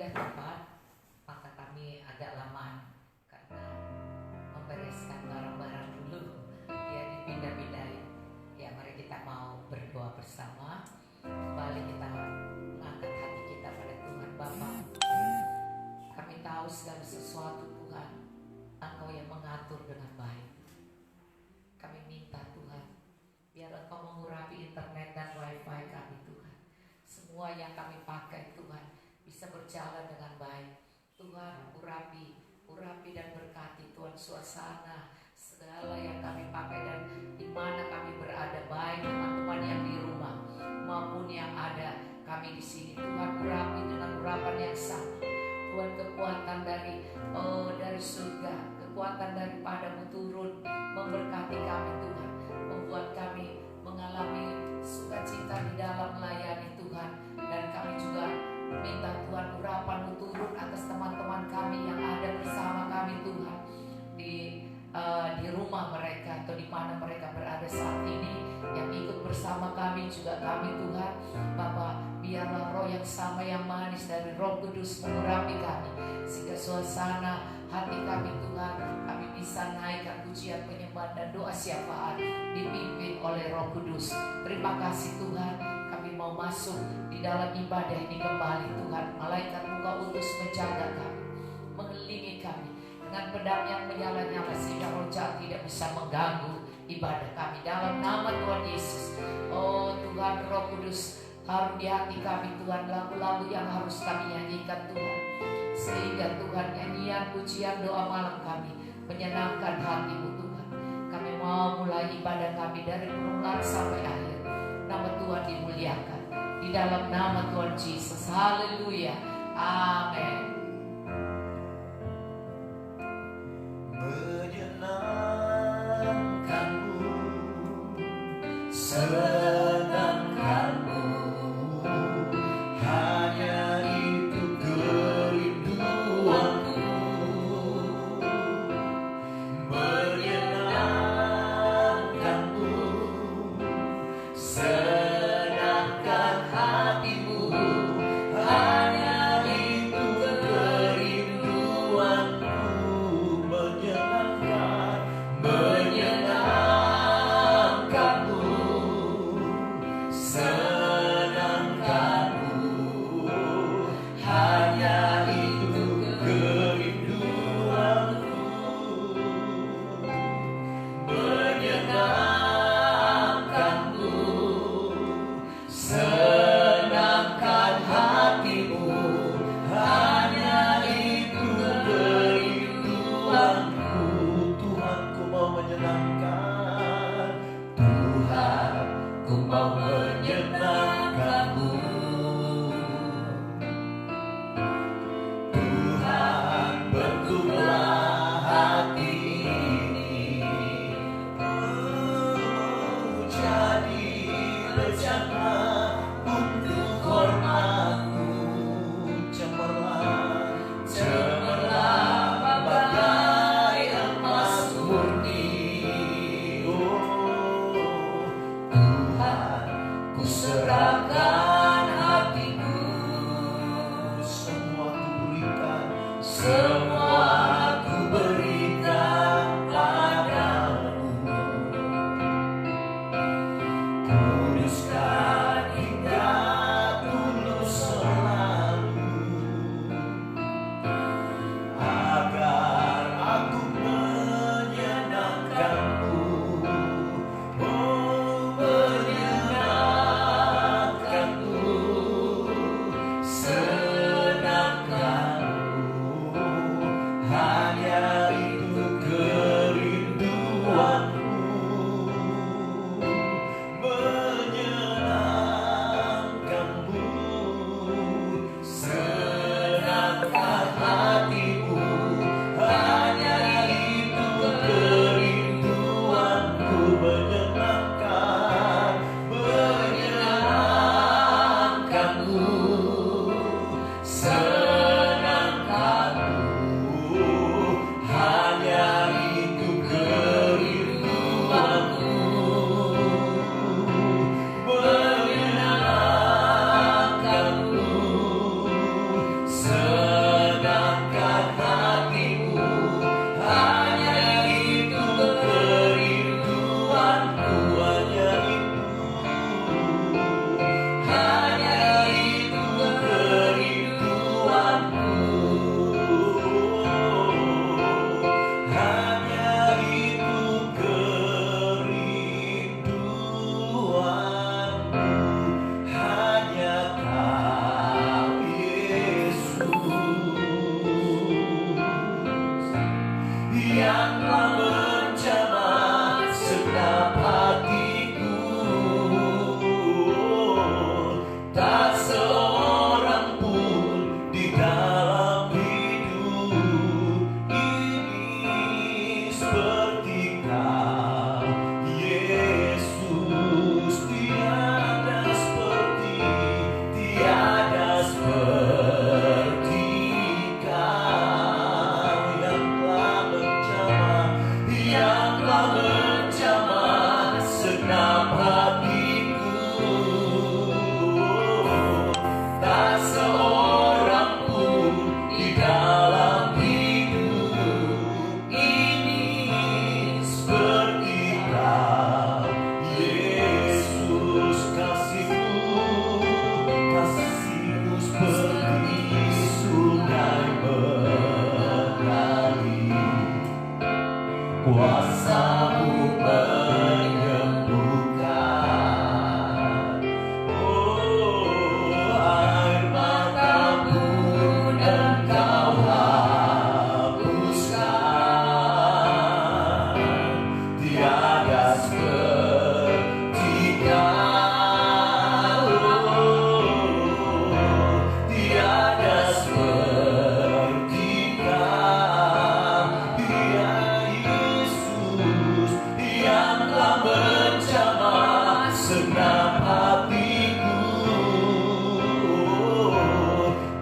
tidak tepat, maka kami agak lama karena membereskan barang-barang dulu, ya dipindah-pindahin. Ya mari kita mau berdoa bersama. Kembali kita mengangkat hati kita pada Tuhan Bapa. Kami tahu segala sesuatu Tuhan, Engkau yang mengatur dengan baik. Kami minta Tuhan, biar Engkau mengurapi internet dan wifi kami Tuhan. Semua yang kami pakai Tuhan bisa berjalan dengan baik. Tuhan urapi dan berkati Tuhan suasana segala yang kami pakai dan di mana kami berada, baik teman-teman yang di rumah maupun yang ada kami di sini. Tuhan urapi dengan urapan yang sama. Tuhan kekuatan dari surga, kekuatan daripadamu turun memberkati kami Tuhan, membuat kami mengalami sukacita di dalam melayani Tuhan. Dan kami juga minta Tuhan urapan-Mu turun atas teman-teman kami yang ada bersama kami Tuhan di rumah mereka atau di mana mereka berada saat ini, yang ikut bersama kami juga kami Tuhan. Bapa, biarlah roh yang sama yang manis dari Roh Kudus mengurapi kami, sehingga suasana hati kami Tuhan, kami bisa naikkan pujian, penyembahan dan doa syafaat dipimpin oleh Roh Kudus. Terima kasih Tuhan, kami mau masuk di dalam ibadah ini kembali Tuhan. Malaikat-Mu Kau utus menjaga kami, mengelilingi kami dengan pedang yang menyala-nyala, sehingga roh jahat tidak bisa mengganggu ibadah kami dalam nama Tuhan Yesus. Oh Tuhan, Roh Kudus harum di hati kami Tuhan, lagu-lagu yang harus kami nyanyikan Tuhan, sehingga Tuhan nyanyian, pujian, doa malam kami menyenangkan hati-Mu Tuhan. Kami mau mulai ibadah kami dari permulaan sampai akhir. Nama Tuhan dimuliakan di dalam nama Tuhan Yesus. Haleluya, amin. Menyenangkanmu, senangkanmu, hanya itu kerinduanku. Menyenangkanmu, senangkan hatimu, hanya itu kerinduanku. Menyenangkanmu, senangkanmu, hanya itu kerinduanku. Menyenangkanmu, senangkan hatimu, hanya itu kerinduanku. Tuhan, ku mau menyenangkan. Tuhan, ku mau menyenangkanmu. Tuhan, bentuklah hati ini, jadi rencana untuk hormat-Mu. Cemerlang bagai emas murni. Tuhan, ku serahkan hatiku, semua ku berikan padamu. Kuduskan telah menjamah segenap hatiku. Tak seorang pun di dalam hidup ini seperti Kau, Yesus. Kasih-Mu seperti sungai mengalir, kuasa-Mu menyembuhkan. Oh, air mata-Mu Engkau hapuskan. Tiada seperti Kau, tiada seperti Kau, Dia Yesus yang telah menjamah segenap hatiku.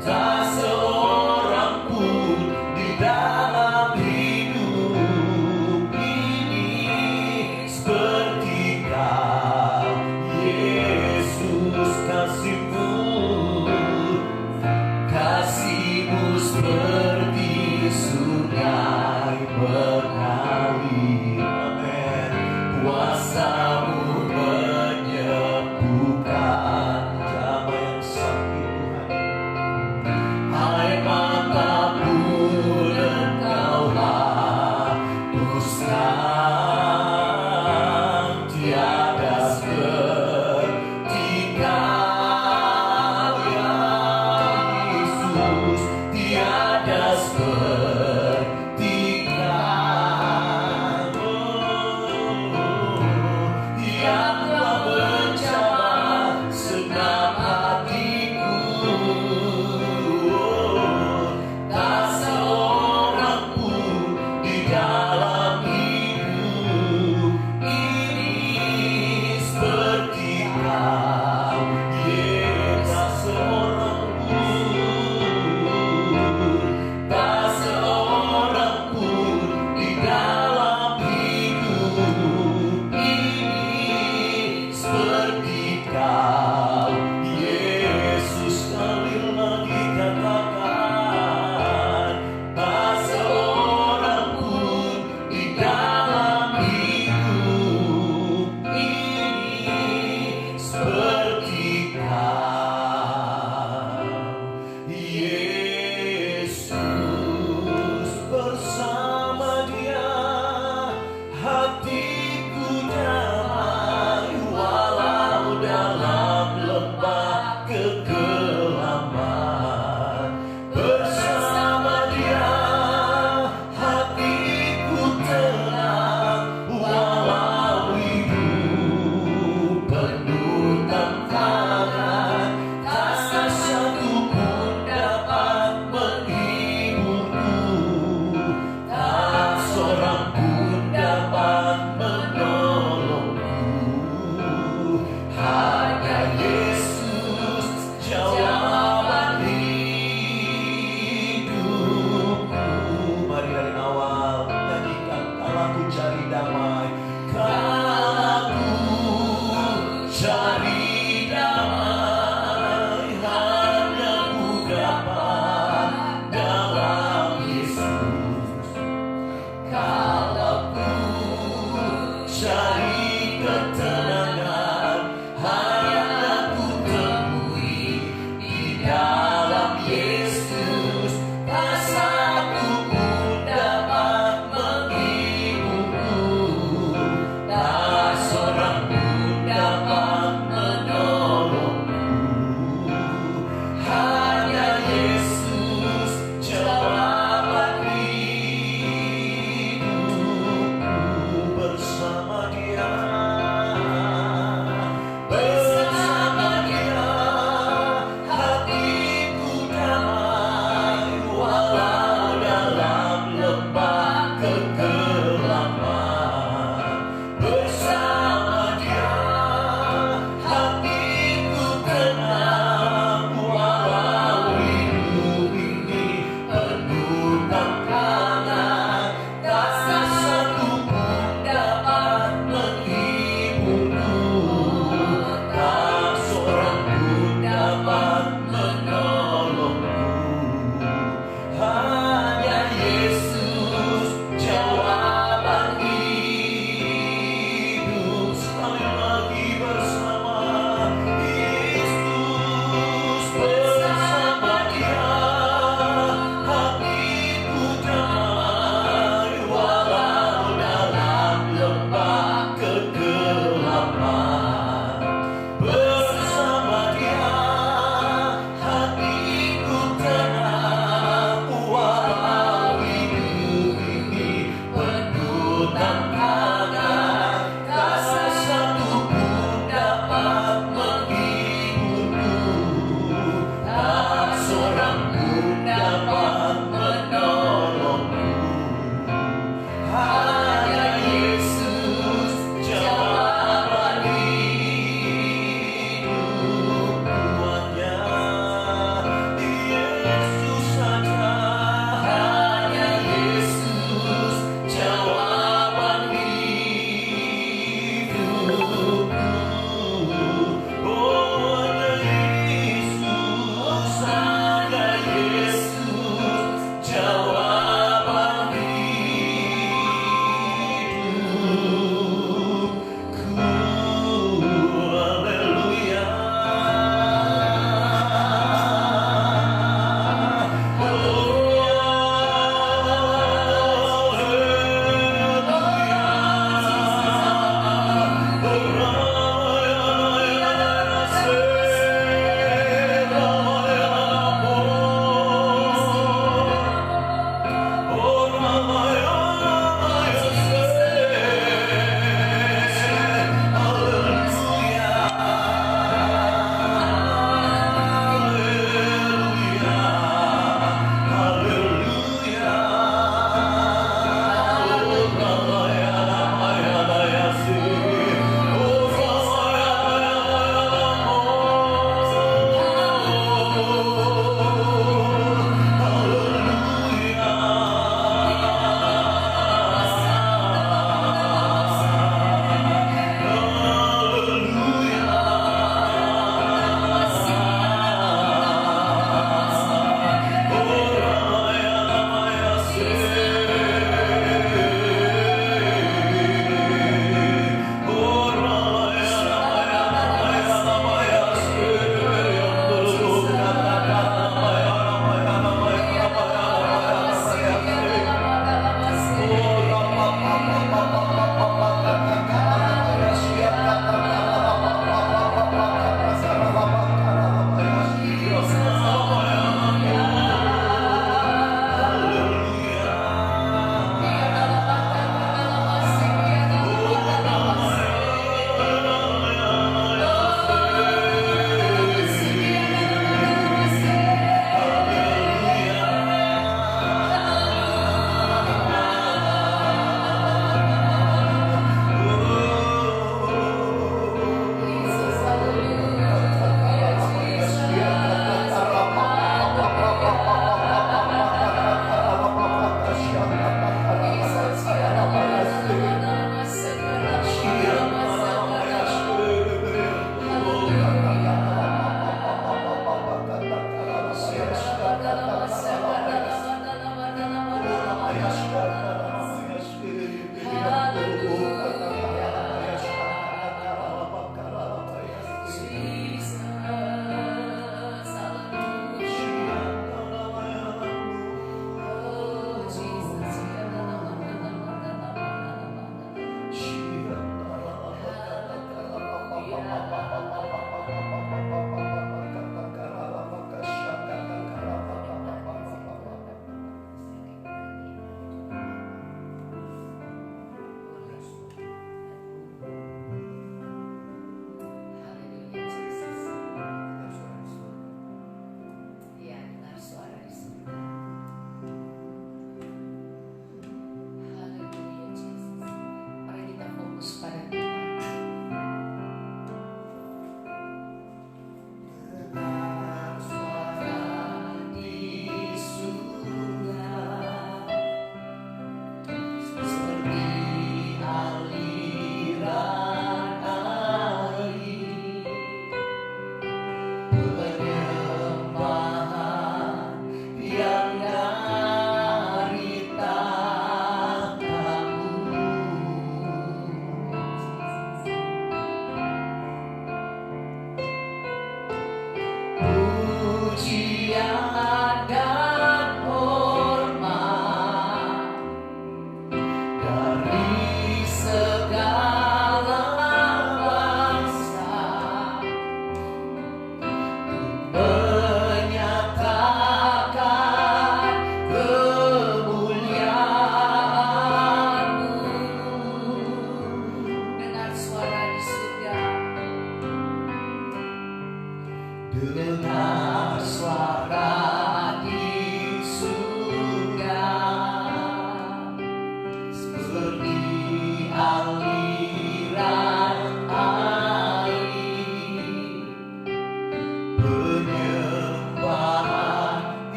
Tak seorang pun di dalam hidup ini seperti Kau, Yesus. Kasih-Mu seperti sungai mengalir. Amin. Kuasa-Mu menyembuhkan. Jamah yang sakit Tuhan. Air mata-Mu Engkau hapuskan. Tiada seperti Kau, ya Yesus. Tiada seperti Kau.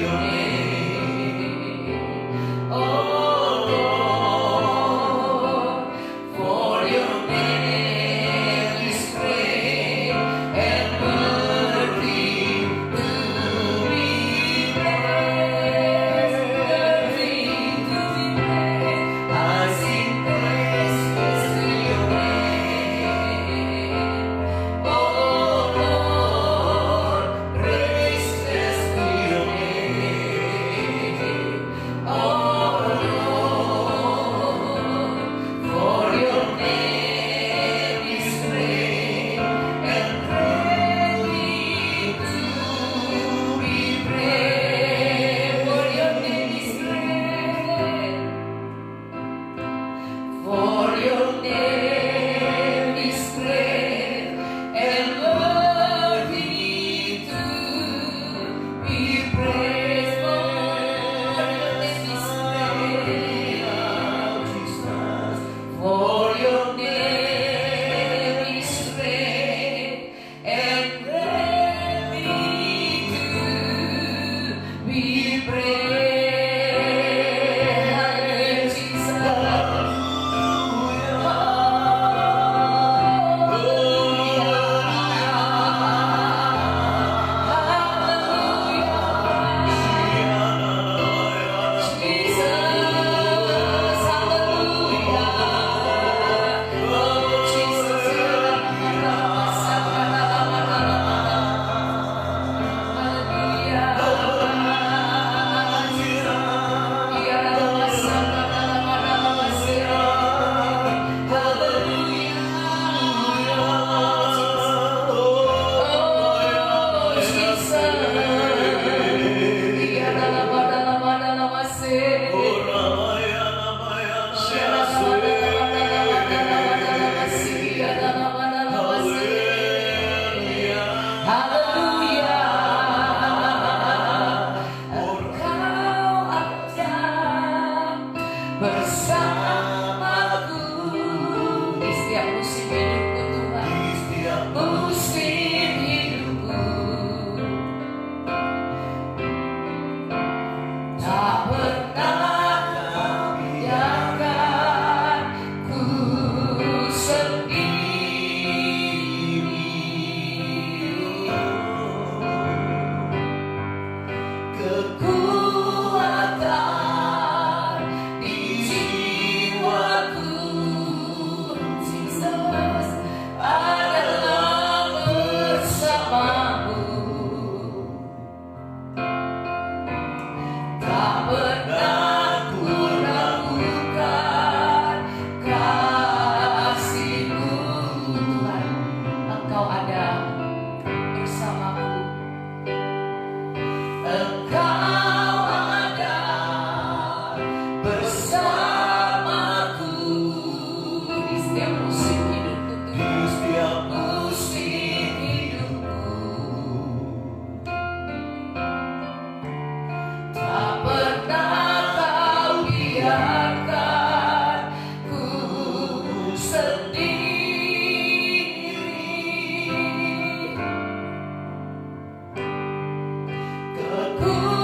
your name. Oh Lord, for your name is great and worthy to be praised. Worthy to be praised. I sing praises to your name. Oh Lord, praises to your name. Oh Lord, for your name is great and worthy to be praised. For your name is great. For your name is great and worthy to be praised. For your name is great and worthy to be praised. Hallelujah, Jesus. Bersamaku di setiap musim hidupku Tuhan, musim hidupku tak pernah kau biarkan ku sendiri. Kekuatan di jiwaku, Jesus, adalah bersamamu. Tak pernah ku ragukan kasih-Mu, Tuhan. Engkau ada bersamaku. Engkau ada bersamaku di setiap musim hidupku, Tuhan. Musim hidupku tak pernah kau biarkan ku sendiri. Kekuatan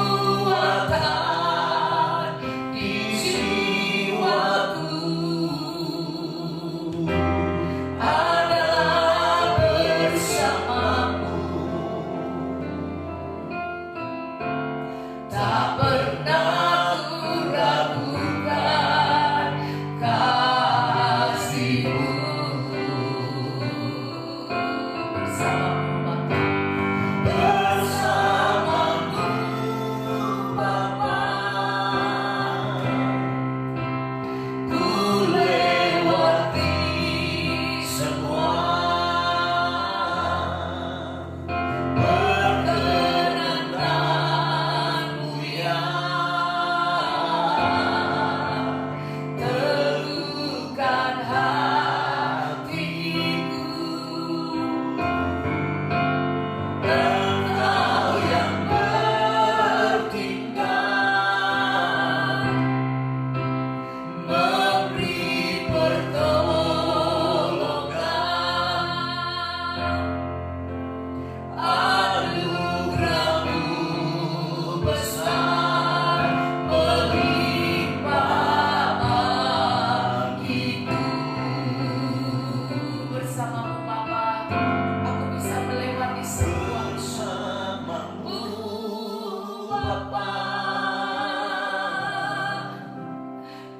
Bapa,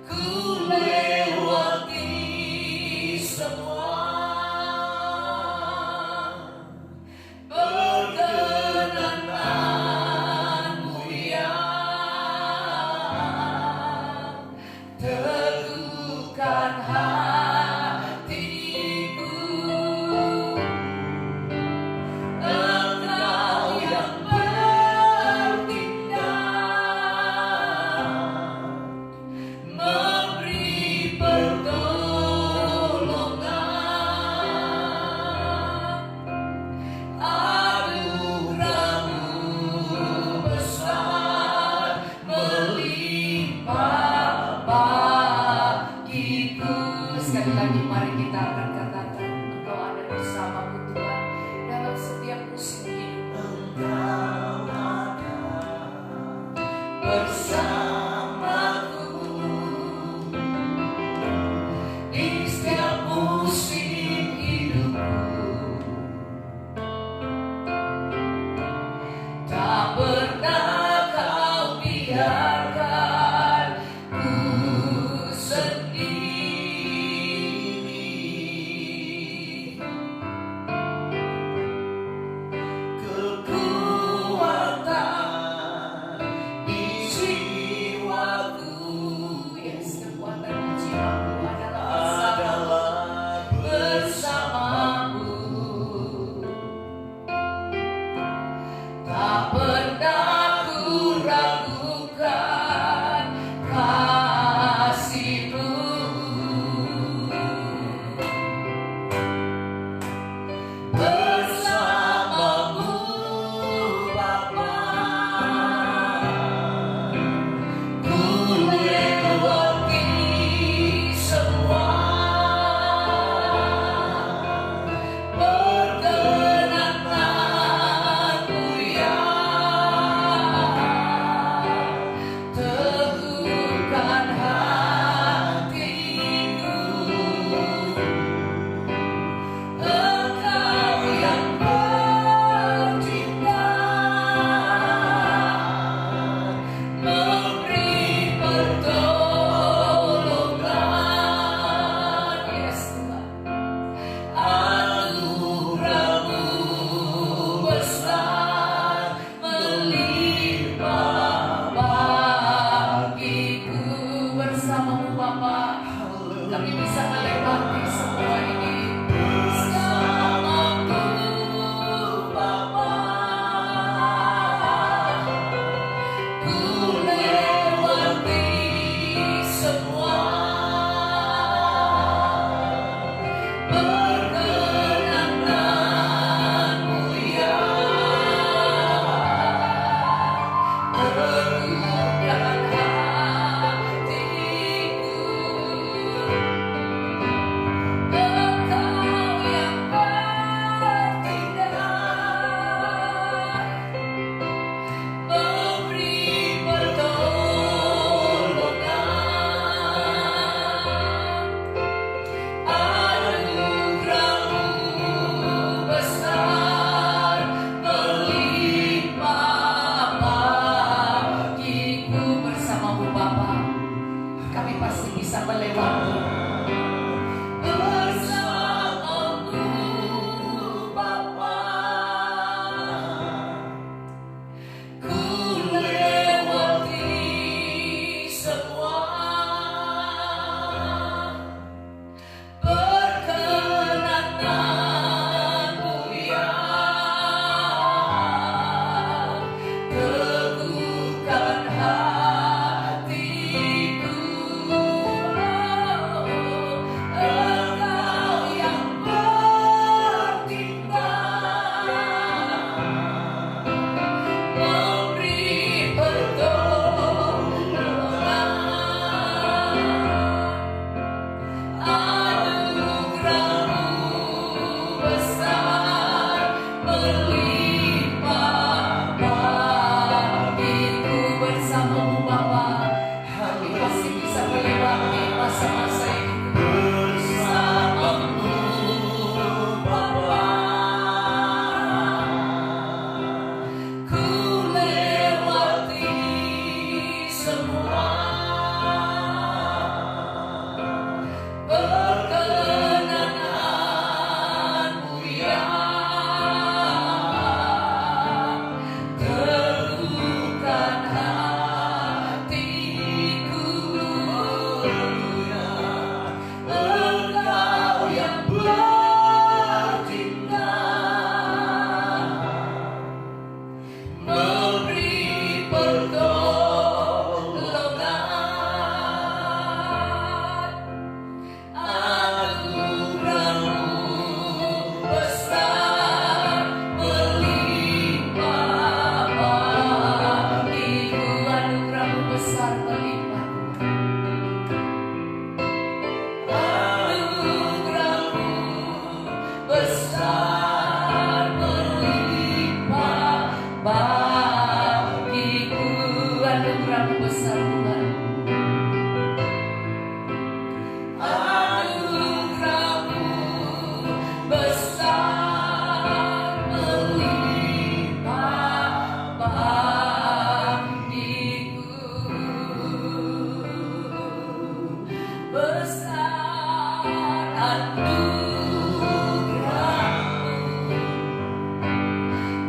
ku lewati semua, perkenananmu ya, teguhkan hatiku. Engkau yang bertindak, memberi pertolongan, anugerah-Mu besar melimpah bagiku. Sekali lagi mari kita akan katakan, Engkau ada bersamaku Tuhan dalam setiap musim hidup. Engkau ada bersamaku di setiap musim hidupku. Tak pernah Kau biarkan ku sendiri. Kekuatan di jiwaku, yes, kekuatan di jiwaku adalah bersamamu. Tak pernah ku ragukan kasih-Mu. Bersamamu Bapa,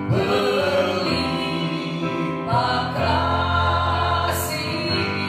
Berlimpah kasih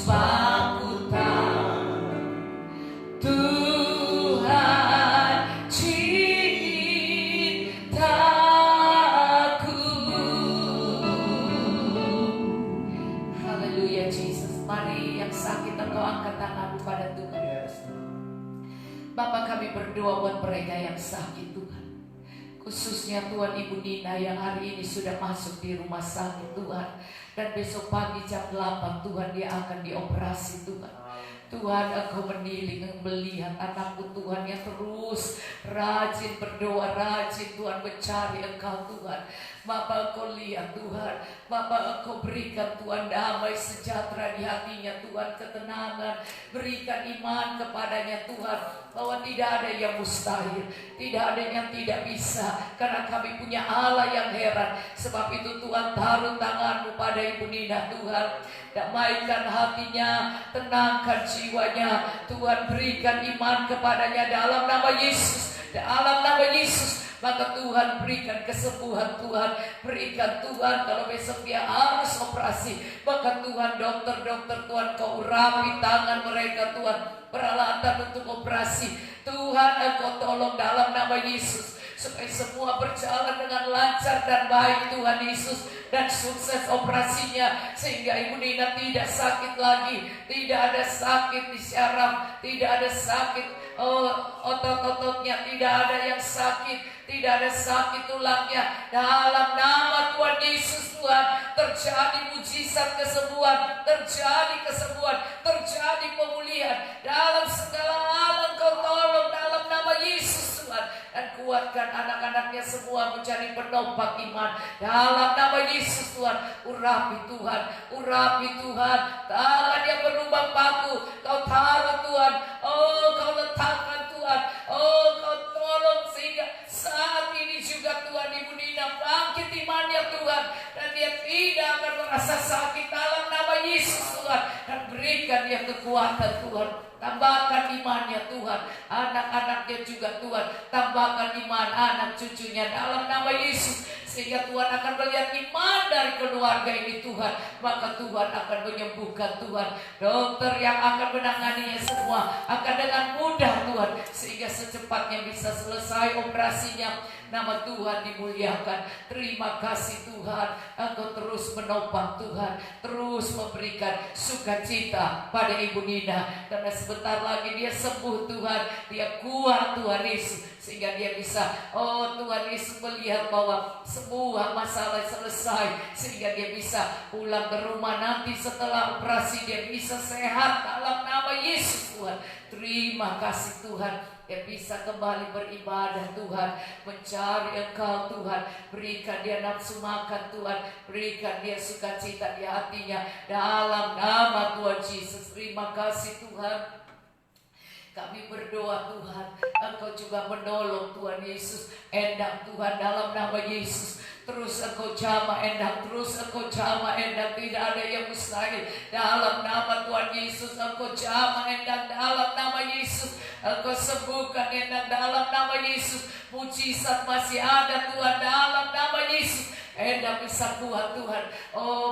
baku tahu Tuhan cintaku. Haleluya Jesus. Mari yang sakit Engkau angkat tanganmu pada Tuhan. Bapa, kami berdoa buat mereka yang sakit Tuhan, khususnya Tuhan Ibu Nina yang hari ini sudah masuk di rumah sakit Tuhan, dan besok pagi jam 8 Tuhan dia akan dioperasi Tuhan. Tuhan, Engkau menilik melihat anakku Tuhan yang terus rajin berdoa, rajin Tuhan mencari Engkau Tuhan. Bapa, Engkau lihat Tuhan, Bapa, Engkau berikan Tuhan damai sejahtera di hatinya Tuhan, ketenangan, berikan iman kepadanya Tuhan, bahwa tidak ada yang mustahil, tidak ada yang tidak bisa, karena kami punya Allah yang heran. Sebab itu Tuhan, taruh tanganmu pada Ibu Nina Tuhan, damaikan hatinya, tenangkan jiwanya Tuhan, berikan iman kepadanya dalam nama Yesus, dalam nama Yesus. Maka Tuhan berikan kesembuhan Tuhan, berikan Tuhan kalau besok dia harus operasi, maka Tuhan dokter-dokter Tuhan Kau urapi tangan mereka Tuhan, peralatan untuk operasi Tuhan Engkau tolong dalam nama Yesus, supaya semua berjalan dengan lancar dan baik Tuhan Yesus, dan sukses operasinya, sehingga Ibu Nina tidak sakit lagi, tidak ada sakit di syaraf, tidak ada sakit otot-ototnya, tidak ada yang sakit, tidak ada sakit tulangnya. Dalam nama Tuhan Yesus Tuhan, terjadi mujizat kesembuhan, terjadi kesembuhan, terjadi pemulihan dalam segala hal. Engkau tolong dalam nama Yesus Tuhan, dan kuatkan anak-anaknya semua menjadi penopang iman dalam nama Yesus Tuhan. Urapi Tuhan, urapi Tuhan, tangan yang berlubang paku Kau taruh Tuhan, Kau letakkan Tuhan, Kau tolong sehingga saat ini juga Tuhan Ibu Nina bangkit imannya Tuhan, dan dia tidak akan merasa sakit dalam nama Yesus Tuhan, dan berikan dia kekuatan Tuhan. Tambahkan imannya Tuhan, anak-anaknya juga Tuhan, tambahkan iman anak cucunya dalam nama Yesus, sehingga Tuhan akan melihat iman dari keluarga ini Tuhan. Maka Tuhan akan menyembuhkan Tuhan, dokter yang akan menanganinya semua akan dengan mudah Tuhan, sehingga secepatnya bisa selesai operasinya. Nama Tuhan dimuliakan. Terima kasih Tuhan, Engkau terus menopang Tuhan, terus memberikan sukacita pada Ibu Nina, karena sebentar lagi dia sembuh Tuhan, dia kuat Tuhan Yesus, sehingga dia bisa Tuhan Yesus melihat bahwa semua masalah selesai, sehingga dia bisa pulang ke rumah nanti setelah operasi, dia bisa sehat dalam nama Yesus Tuhan. Terima kasih Tuhan, dia bisa kembali beribadah Tuhan, mencari Engkau Tuhan, berikan dia nafsu makan Tuhan, berikan dia sukacita di hatinya dalam nama Tuhan Yesus. Terima kasih Tuhan. Kami berdoa Tuhan, Engkau juga menolong Tuhan Yesus. Endang Tuhan dalam nama Yesus, terus Engkau jamah Endang, terus Engkau jamah Endang, tidak ada yang mustahil dalam nama Tuhan Yesus. Engkau jamah Endang dalam nama Yesus, Engkau sembuhkan Endang dalam nama Yesus. Mujizat masih ada Tuhan dalam nama Yesus. Endang bisa kuat Tuhan,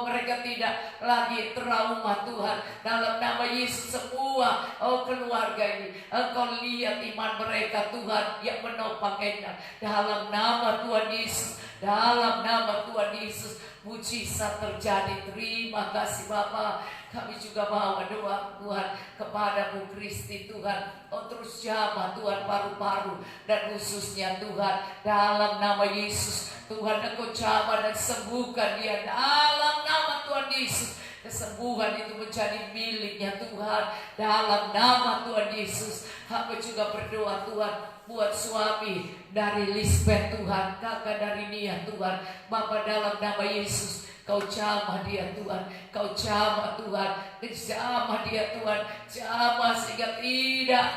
mereka tidak lagi trauma Tuhan, dalam nama Yesus. Semua keluarga ini Engkau lihat iman mereka Tuhan yang menopang Endang dalam nama Tuhan Yesus, dalam nama Tuhan Yesus. Mujizat terjadi. Terima kasih Bapa. Kami juga bawa doa Tuhan kepadamu Kristi Tuhan, terus jamah Tuhan paru-paru dan khususnya Tuhan dalam nama Yesus. Tuhan Engkau jamah dan sembuhkan dia dalam nama Tuhan Yesus. Kesembuhan itu menjadi miliknya Tuhan dalam nama Tuhan Yesus. Hamba juga berdoa Tuhan buat suami dari Lisbeth Tuhan, kakak dari Nia Tuhan. Bapa dalam nama Yesus, Kau jamah dia Tuhan, Kau jamah Tuhan, jamah dia Tuhan, jamah sehingga tidak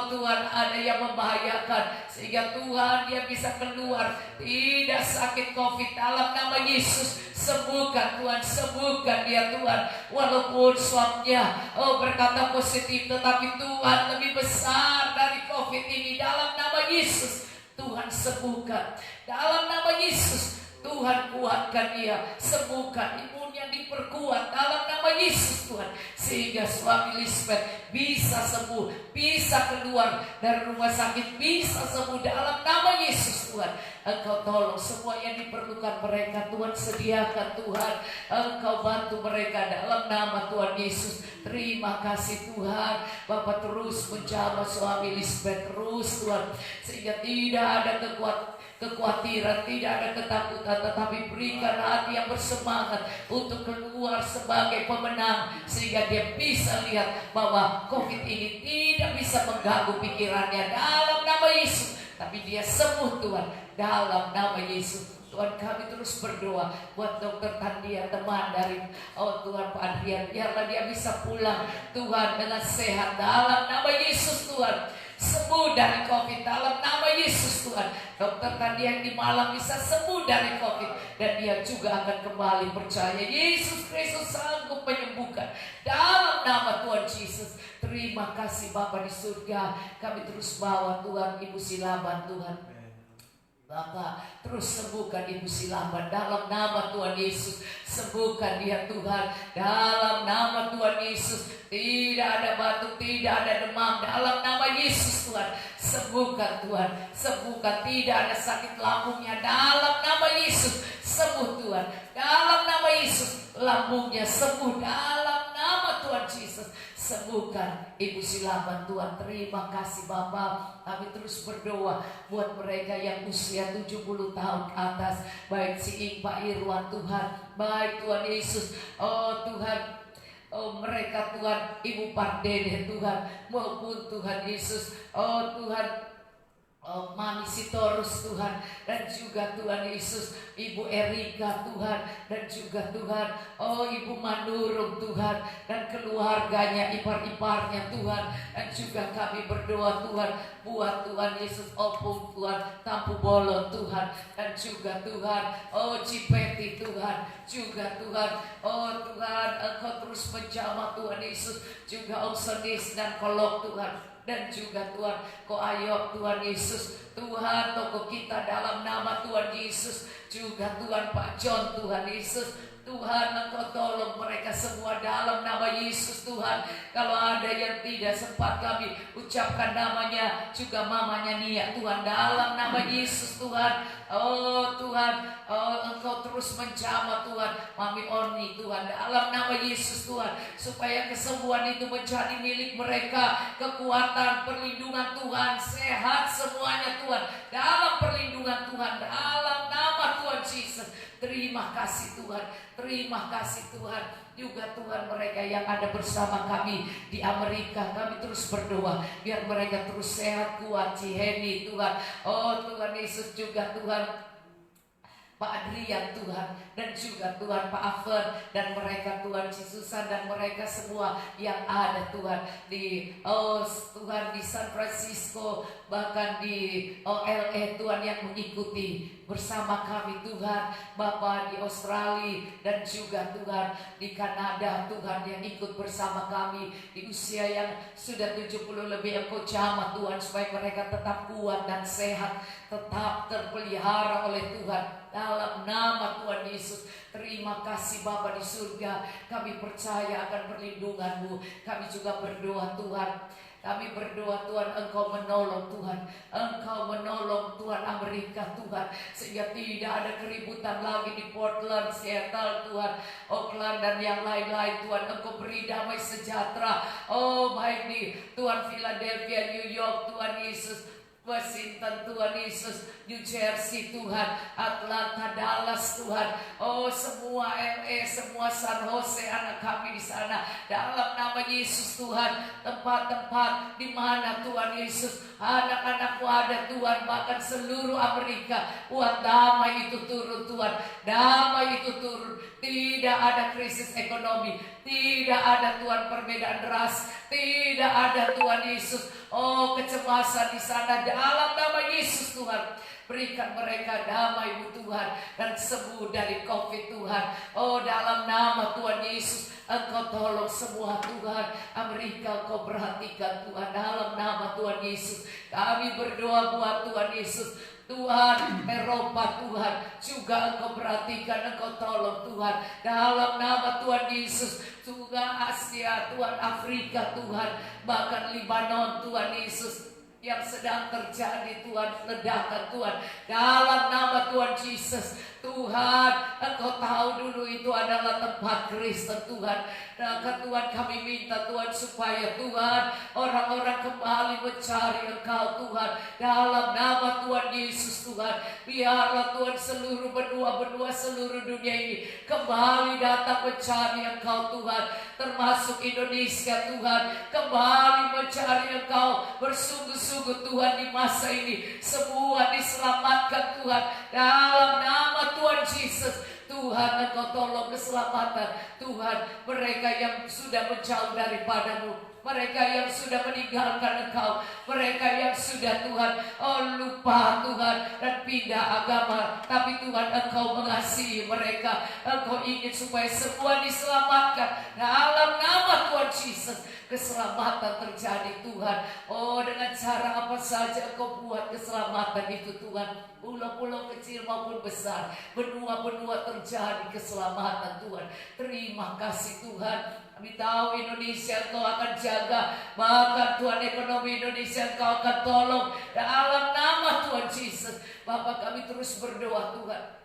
Tuhan ada yang membahayakan, sehingga Tuhan dia bisa keluar, tidak sakit COVID dalam nama Yesus. Sembuhkan Tuhan, sembuhkan dia Tuhan, walaupun suaminya berkata positif, tetapi Tuhan lebih besar dari COVID ini dalam nama Yesus. Tuhan sembuhkan dalam nama Yesus. Tuhan kuatkan dia, sembuhkan imun yang diperkuat dalam nama Yesus Tuhan, sehingga suami Lisbeth bisa sembuh, bisa keluar dari rumah sakit, bisa sembuh dalam nama Yesus Tuhan. Engkau tolong semua yang diperlukan mereka, Tuhan sediakan Tuhan. Engkau bantu mereka dalam nama Tuhan Yesus. Terima kasih Tuhan. Bapak terus menjaga suami Lisbeth terus Tuhan, sehingga tidak ada kekhawatiran, tidak ada ketakutan, tetapi berikan hati yang bersemangat untuk keluar sebagai pemenang, sehingga dia bisa lihat bahwa COVID ini tidak bisa mengganggu pikirannya dalam nama Yesus, tapi dia sembuh Tuhan dalam nama Yesus. Tuhan, kami terus berdoa buat Dokter Tandia, teman dari Tuhan Pak Adrian, biarlah dia bisa pulang Tuhan dengan sehat dalam nama Yesus Tuhan. Sembuh dari COVID dalam nama Yesus Tuhan. Dokter Tandia yang di Malang bisa sembuh dari COVID, dan dia juga akan kembali percaya Yesus Kristus sanggup menyembuhkan dalam nama Tuhan Yesus. Terima kasih Bapa di surga. Kami terus bawa Tuhan Ibu Silaban Tuhan. Bapak terus sembuhkan Ibu Silaban dalam nama Tuhan Yesus. Sembuhkan dia Tuhan dalam nama Tuhan Yesus. Tidak ada batuk, tidak ada demam dalam nama Yesus Tuhan. Sembuhkan Tuhan, sembuhkan, tidak ada sakit lambungnya dalam nama Yesus. Sembuh Tuhan dalam nama Yesus, lambungnya sembuh dalam nama Tuhan Yesus. Sembuhkan Ibu Silaban Tuhan. Terima kasih Bapak. Kami terus berdoa buat mereka yang usia 70 tahun ke atas, baik si Ing, Pak Irwan Tuhan, baik Tuhan Yesus, oh Tuhan, oh mereka Tuhan, Ibu Pardede Tuhan, maupun Tuhan Yesus, oh Tuhan, oh Mami Sitorus Tuhan, dan juga Tuhan Yesus, Ibu Erika Tuhan, dan juga Tuhan, oh Ibu Manurung Tuhan, dan keluarganya, ipar-iparnya Tuhan, dan juga kami berdoa Tuhan buat Tuhan Yesus, Opung Tuhan, Tampu Bolon Tuhan, dan juga Tuhan, oh Cipeti Tuhan, juga Tuhan, oh Tuhan, Engkau terus menjamah Tuhan Yesus, juga Om Senis dan Kolok Tuhan, dan juga Tuhan Ko Ayo Tuhan Yesus, Tuhan toko kita dalam nama Tuhan Yesus, juga Tuhan Pak John Tuhan Yesus. Tuhan, Engkau tolong mereka semua dalam nama Yesus Tuhan. Kalau ada yang tidak sempat kami ucapkan namanya, juga mamanya Nia Tuhan, dalam nama Yesus Tuhan. Oh Tuhan, oh Engkau terus menjamah Tuhan Mami Oni Tuhan, dalam nama Yesus Tuhan, supaya kesembuhan itu menjadi milik mereka, kekuatan, perlindungan Tuhan, sehat semuanya Tuhan, dalam perlindungan Tuhan, dalam nama Tuhan Yesus. Terima kasih Tuhan, terima kasih Tuhan. Juga Tuhan mereka yang ada bersama kami di Amerika, kami terus berdoa biar mereka terus sehat, kuat. Ciheni Tuhan, oh Tuhan Yesus, juga Tuhan Pak Adrian Tuhan, dan juga Tuhan Pak Afen, dan mereka Tuhan Yesusan, dan mereka semua yang ada Tuhan di Tuhan di San Francisco, bahkan di LA Tuhan, yang mengikuti bersama kami Tuhan, Bapak di Australia, dan juga Tuhan di Kanada Tuhan, yang ikut bersama kami di usia yang sudah 70 lebih. Engkau jamah Tuhan supaya mereka tetap kuat dan sehat, tetap terpelihara oleh Tuhan dalam nama Tuhan Yesus. Terima kasih Bapa di surga, kami percaya akan perlindungan-Mu. Kami juga berdoa Tuhan, kami berdoa Tuhan, Engkau menolong Tuhan, Engkau menolong Tuhan Amerika Tuhan, sehingga tidak ada keributan lagi di Portland, Seattle Tuhan, Oakland dan yang lain-lain Tuhan. Engkau beri damai sejahtera, oh baik di Tuhan Philadelphia, New York Tuhan Yesus, Washington Tuhan Yesus, New Jersey Tuhan, Atlanta, Dallas Tuhan, oh semua LA, semua San Jose, anak kami di sana dalam nama Yesus Tuhan. Tempat-tempat di mana Tuhan Yesus anak-anakmu ada Tuhan, bahkan seluruh Amerika, buat damai itu turun Tuhan, damai itu turun. Tidak ada krisis ekonomi, tidak ada Tuhan perbedaan ras, tidak ada Tuhan Yesus, oh kecemasan di sana, dalam nama Yesus Tuhan. Berikan mereka damai Tuhan, dan sembuh dari COVID Tuhan, oh dalam nama Tuhan Yesus. Engkau tolong semua Tuhan, Amerika Engkau perhatikan Tuhan, dalam nama Tuhan Yesus. Kami berdoa buat Tuhan Yesus, Tuhan, Eropa Tuhan, juga Engkau perhatikan, Engkau tolong Tuhan, dalam nama Tuhan Yesus. Juga Asia Tuhan, Afrika Tuhan, bahkan Libanon Tuhan Yesus, yang sedang terjadi Tuhan, ledakan Tuhan, dalam nama Tuhan Yesus. Tuhan, Engkau tahu dulu itu adalah tempat Kristen Tuhan. Maka Tuhan kami minta Tuhan supaya Tuhan orang-orang kembali mencari Engkau Tuhan, dalam nama Tuhan Yesus Tuhan. Biarlah Tuhan seluruh benua-benua seluruh dunia ini kembali datang mencari Engkau Tuhan, termasuk Indonesia Tuhan, kembali mencari Engkau bersungguh-sungguh Tuhan di masa ini. Semua diselamatkan Tuhan, dalam nama Tuhan Yesus. Tuhan, Engkau tolong keselamatan Tuhan mereka yang sudah menjauh daripadamu, mereka yang sudah meninggalkan Engkau, mereka yang sudah Tuhan lupa Tuhan dan pindah agama. Tapi Tuhan, Engkau mengasihi mereka, Engkau ingin supaya semua diselamatkan dalam nama Tuhan Yesus. Keselamatan terjadi Tuhan, dengan cara apa saja Engkau buat keselamatan itu Tuhan. Pulau-pulau kecil maupun besar, benua-benua terjadi keselamatan Tuhan. Terima kasih Tuhan. Kami tahu Indonesia Engkau akan jaga, bahkan Tuhan ekonomi Indonesia Engkau akan tolong dalam nama Tuhan Yesus. Bapak, kami terus berdoa Tuhan,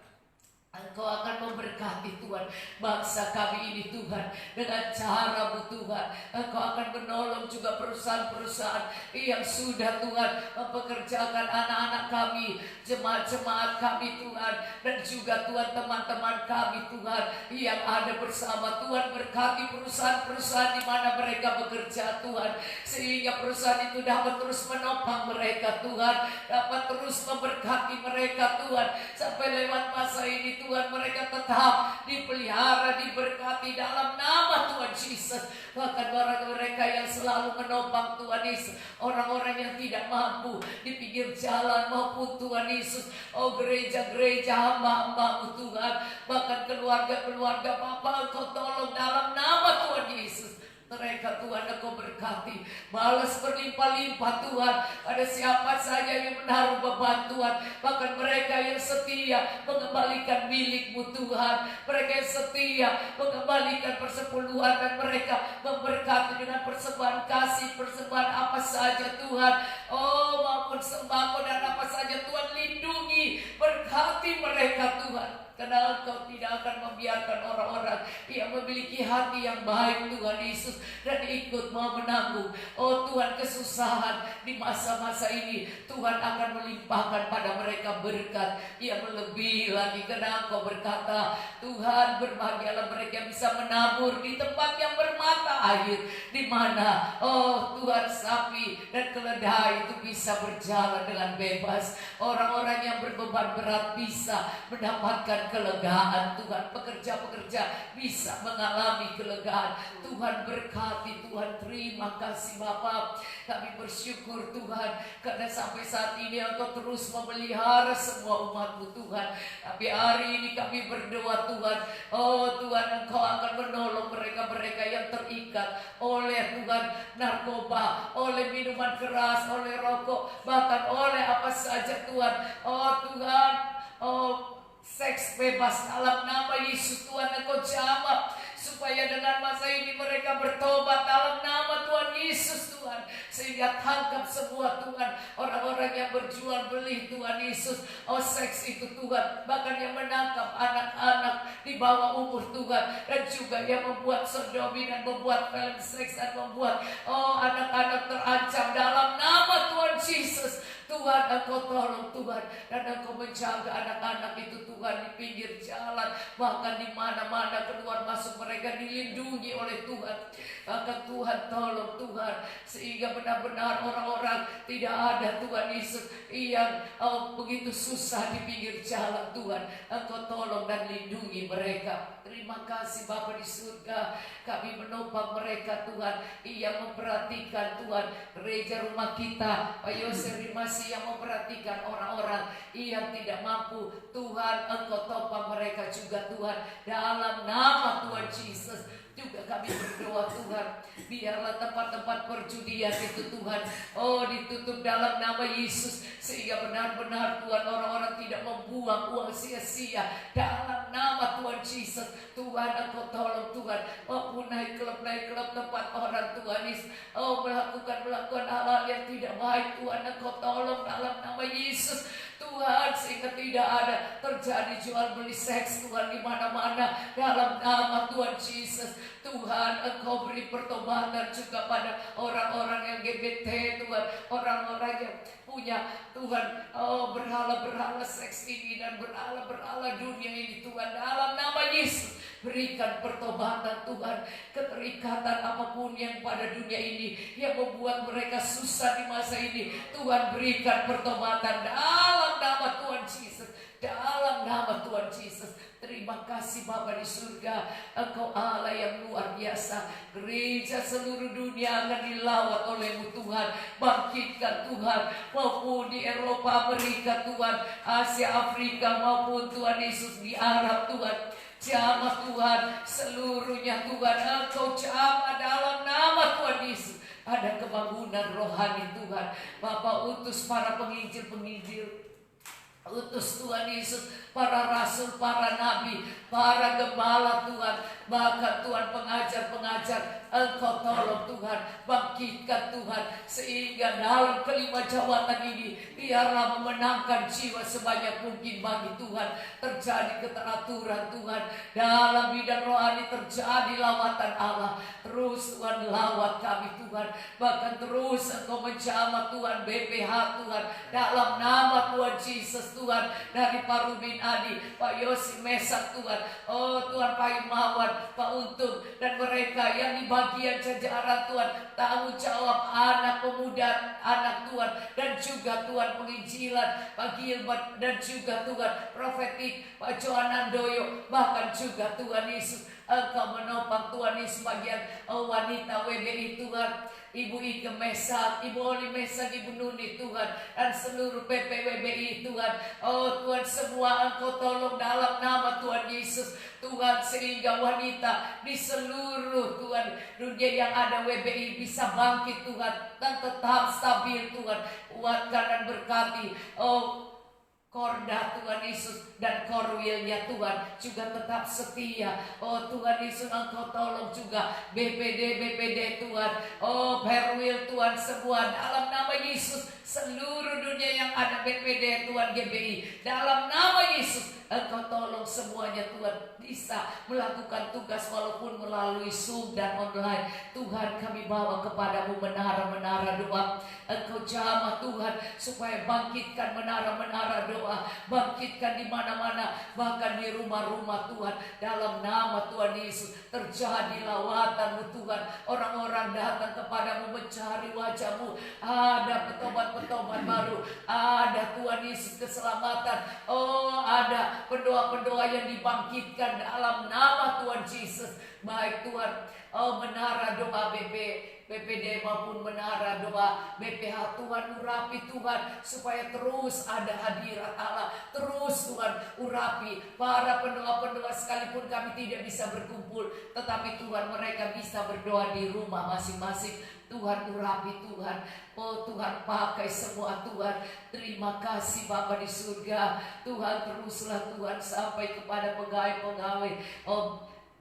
Engkau akan memberkati Tuhan bangsa kami ini Tuhan dengan cara-Mu Tuhan. Engkau akan menolong juga perusahaan-perusahaan yang sudah Tuhan mempekerjakan anak-anak kami, jemaat-jemaat kami Tuhan, dan juga Tuhan teman-teman kami Tuhan yang ada bersama. Tuhan, berkati perusahaan-perusahaan di mana mereka bekerja Tuhan, sehingga perusahaan itu dapat terus menopang mereka Tuhan, dapat terus memberkati mereka Tuhan, sampai lewat masa ini Tuhan mereka tetap dipelihara, diberkati dalam nama Tuhan Yesus. Bahkan mereka yang selalu menopang Tuhan Yesus, orang-orang yang tidak mampu di pinggir jalan maupun Tuhan Yesus, gereja-gereja hamba-hamba-Mu Tuhan, bahkan keluarga-keluarga Bapa, Engkau tolong dalam nama Tuhan Yesus. Mereka Tuhan, Engkau berkati, balas berlimpah-limpah Tuhan pada siapa saja yang menaruh beban Tuhan, bahkan mereka yang setia mengembalikan milik-Mu Tuhan, mereka yang setia mengembalikan persepuluhan, dan mereka memberkati dengan persembahan kasih, persembahan apa saja Tuhan, maupun sembako dan apa saja Tuhan. Lindungi, berkati mereka Tuhan, karena Engkau tidak akan membiarkan orang-orang yang memiliki hati yang baik Tuhan Yesus dan ikut mau menanggung Tuhan kesusahan di masa-masa ini. Tuhan akan melimpahkan pada mereka berkat yang lebih lagi, karena Engkau berkata Tuhan, berbahagialah mereka yang bisa menabur di tempat yang bermata air, di mana Tuhan sapi dan keledai itu bisa berjalan dengan bebas. Orang-orang yang berbeban berat bisa mendapatkan kelegaan Tuhan, pekerja-pekerja bisa mengalami kelegaan. Tuhan berkati Tuhan. Terima kasih Bapa, kami bersyukur Tuhan, karena sampai saat ini Engkau terus memelihara semua umat-Mu Tuhan. Tapi hari ini kami berdoa Tuhan, Tuhan, Engkau akan menolong mereka-mereka yang terikat oleh Tuhan narkoba, oleh minuman keras, oleh rokok, bahkan oleh apa saja Tuhan. Tuhan, seks bebas dalam nama Yesus Tuhan, Engkau jawab supaya dengan masa ini mereka bertobat dalam nama Tuhan Yesus Tuhan, sehingga tangkap semua Tuhan orang-orang yang berjual beli Tuhan Yesus, seks itu Tuhan, bahkan yang menangkap anak-anak di bawah umur Tuhan, dan juga yang membuat sodomi dan membuat film seks dan membuat anak-anak terancam dalam nama Tuhan Yesus. Tuhan, Engkau tolong Tuhan, dan Engkau menjaga anak-anak itu Tuhan di pinggir jalan, bahkan di mana-mana keluar masuk mereka dilindungi oleh Tuhan. Maka Tuhan tolong Tuhan, sehingga benar-benar orang-orang tidak ada Tuhan Yesus yang begitu susah di pinggir jalan Tuhan. Engkau tolong dan lindungi mereka. Terima kasih Bapa di surga, kami menopang mereka Tuhan, yang memperhatikan Tuhan gereja rumah kita, Pak Yosef Rimasi yang memperhatikan orang-orang yang tidak mampu Tuhan. Engkau topang mereka juga Tuhan, dalam nama Tuhan Yesus. Juga kami berdoa Tuhan, biarlah tempat-tempat perjudian itu Tuhan, ditutup dalam nama Yesus, sehingga benar-benar Tuhan orang-orang tidak membuang uang sia-sia dalam nama Tuhan Yesus. Tuhan Engkau tolong Tuhan, maupun naik klub tempat orang Tuhan Yesus, melakukan hal-hal yang tidak baik Tuhan, Engkau tolong dalam nama Yesus Tuhan, sehingga tidak ada terjadi jual beli seks Tuhan di mana-mana dalam nama Tuhan Yesus. Tuhan Engkau beri pertobatan juga pada orang-orang yang GBT Tuhan, orang-orang yang punya Tuhan berhala-berhala seks ini dan berhala-berhala dunia ini Tuhan, dalam nama Yesus berikan pertobatan Tuhan. Keterikatan apapun yang pada dunia ini yang membuat mereka susah di masa ini, Tuhan berikan pertobatan dalam nama Tuhan Yesus, dalam nama Tuhan Yesus. Terima kasih Bapa di surga, Engkau Allah yang luar biasa. Gereja seluruh dunia akan dilawat oleh-Mu Tuhan. Bangkitkan Tuhan, maupun di Eropa, Amerika Tuhan, Asia, Afrika, maupun Tuhan Yesus di Arab Tuhan. Jamah Tuhan seluruhnya Tuhan, Engkau jamah dalam nama Tuhan Yesus. Ada kebangunan rohani Tuhan. Bapa utus para penginjil-penginjil, utus Tuhan Yesus para rasul, para nabi, para gembala Tuhan, bahkan Tuhan pengajar-pengajar. Engkau tolong Tuhan, bangkitkan Tuhan, sehingga dalam kelima jawatan ini biarlah memenangkan jiwa sebanyak mungkin bagi Tuhan. Terjadi keteraturan Tuhan dalam bidang rohani, terjadi lawatan Allah. Terus Tuhan lawat kami Tuhan, bahkan terus Engkau menjamah Tuhan BPH Tuhan, dalam nama Tuhan Yesus Tuhan. Dari Pak Rubin Adi, Pak Yosi Mesak Tuhan, Tuhan Pak Imawan, Pak Untung, dan mereka yang di bagian jajaran Tuhan, tanggung jawab anak pemuda, anak Tuhan, dan juga Tuhan penginjilan, Pak Gilbert, dan juga Tuhan profetik, Pak Johanandoyo, bahkan juga Tuhan Yesus. Engkau menopang Tuhan Yesus bagian wanita WBI Tuhan, Ibu Ike Mesak, Ibu Oli Mesak, Ibu Nuni Tuhan, dan seluruh PPWBI Tuhan. Tuhan, semua Engkau tolong dalam nama Tuhan Yesus Tuhan, sehingga wanita di seluruh Tuhan dunia yang ada WBI bisa bangkit Tuhan, dan tetap stabil Tuhan. Kuatkan dan berkati Korda Tuhan Yesus, dan Korwilnya Tuhan juga tetap setia. Tuhan Yesus, Engkau tolong juga BPD Tuhan, Perwil Tuhan, semua dalam nama Yesus. Seluruh dunia yang ada BPD Tuhan, GBI, dalam nama Yesus Engkau tolong semuanya Tuhan bisa melakukan tugas walaupun melalui Zoom dan online. Tuhan, kami bawa kepadamu menara-menara doa. Engkau jamah Tuhan supaya bangkitkan menara-menara doa, bangkitkan di mana-mana, bahkan di rumah-rumah Tuhan, dalam nama Tuhan Yesus. Terjadi lawatan-Mu Tuhan, orang-orang datang kepadamu mencari wajah-Mu. Ada petobat-petobat baru, ada Tuhan Yesus keselamatan, ada pendoa-pendoa yang dibangkitkan dalam nama Tuhan Yesus. Baik Tuhan, menara doa BPD maupun menara doa BPH Tuhan, urapi Tuhan supaya terus ada hadirat Allah. Terus Tuhan urapi para pendoa-pendoa, sekalipun kami tidak bisa berkumpul, tetapi Tuhan mereka bisa berdoa di rumah masing-masing. Tuhan urapi Tuhan, Tuhan pakai semua Tuhan. Terima kasih Bapa di surga. Tuhan teruslah Tuhan sampai kepada pegawai-pegawai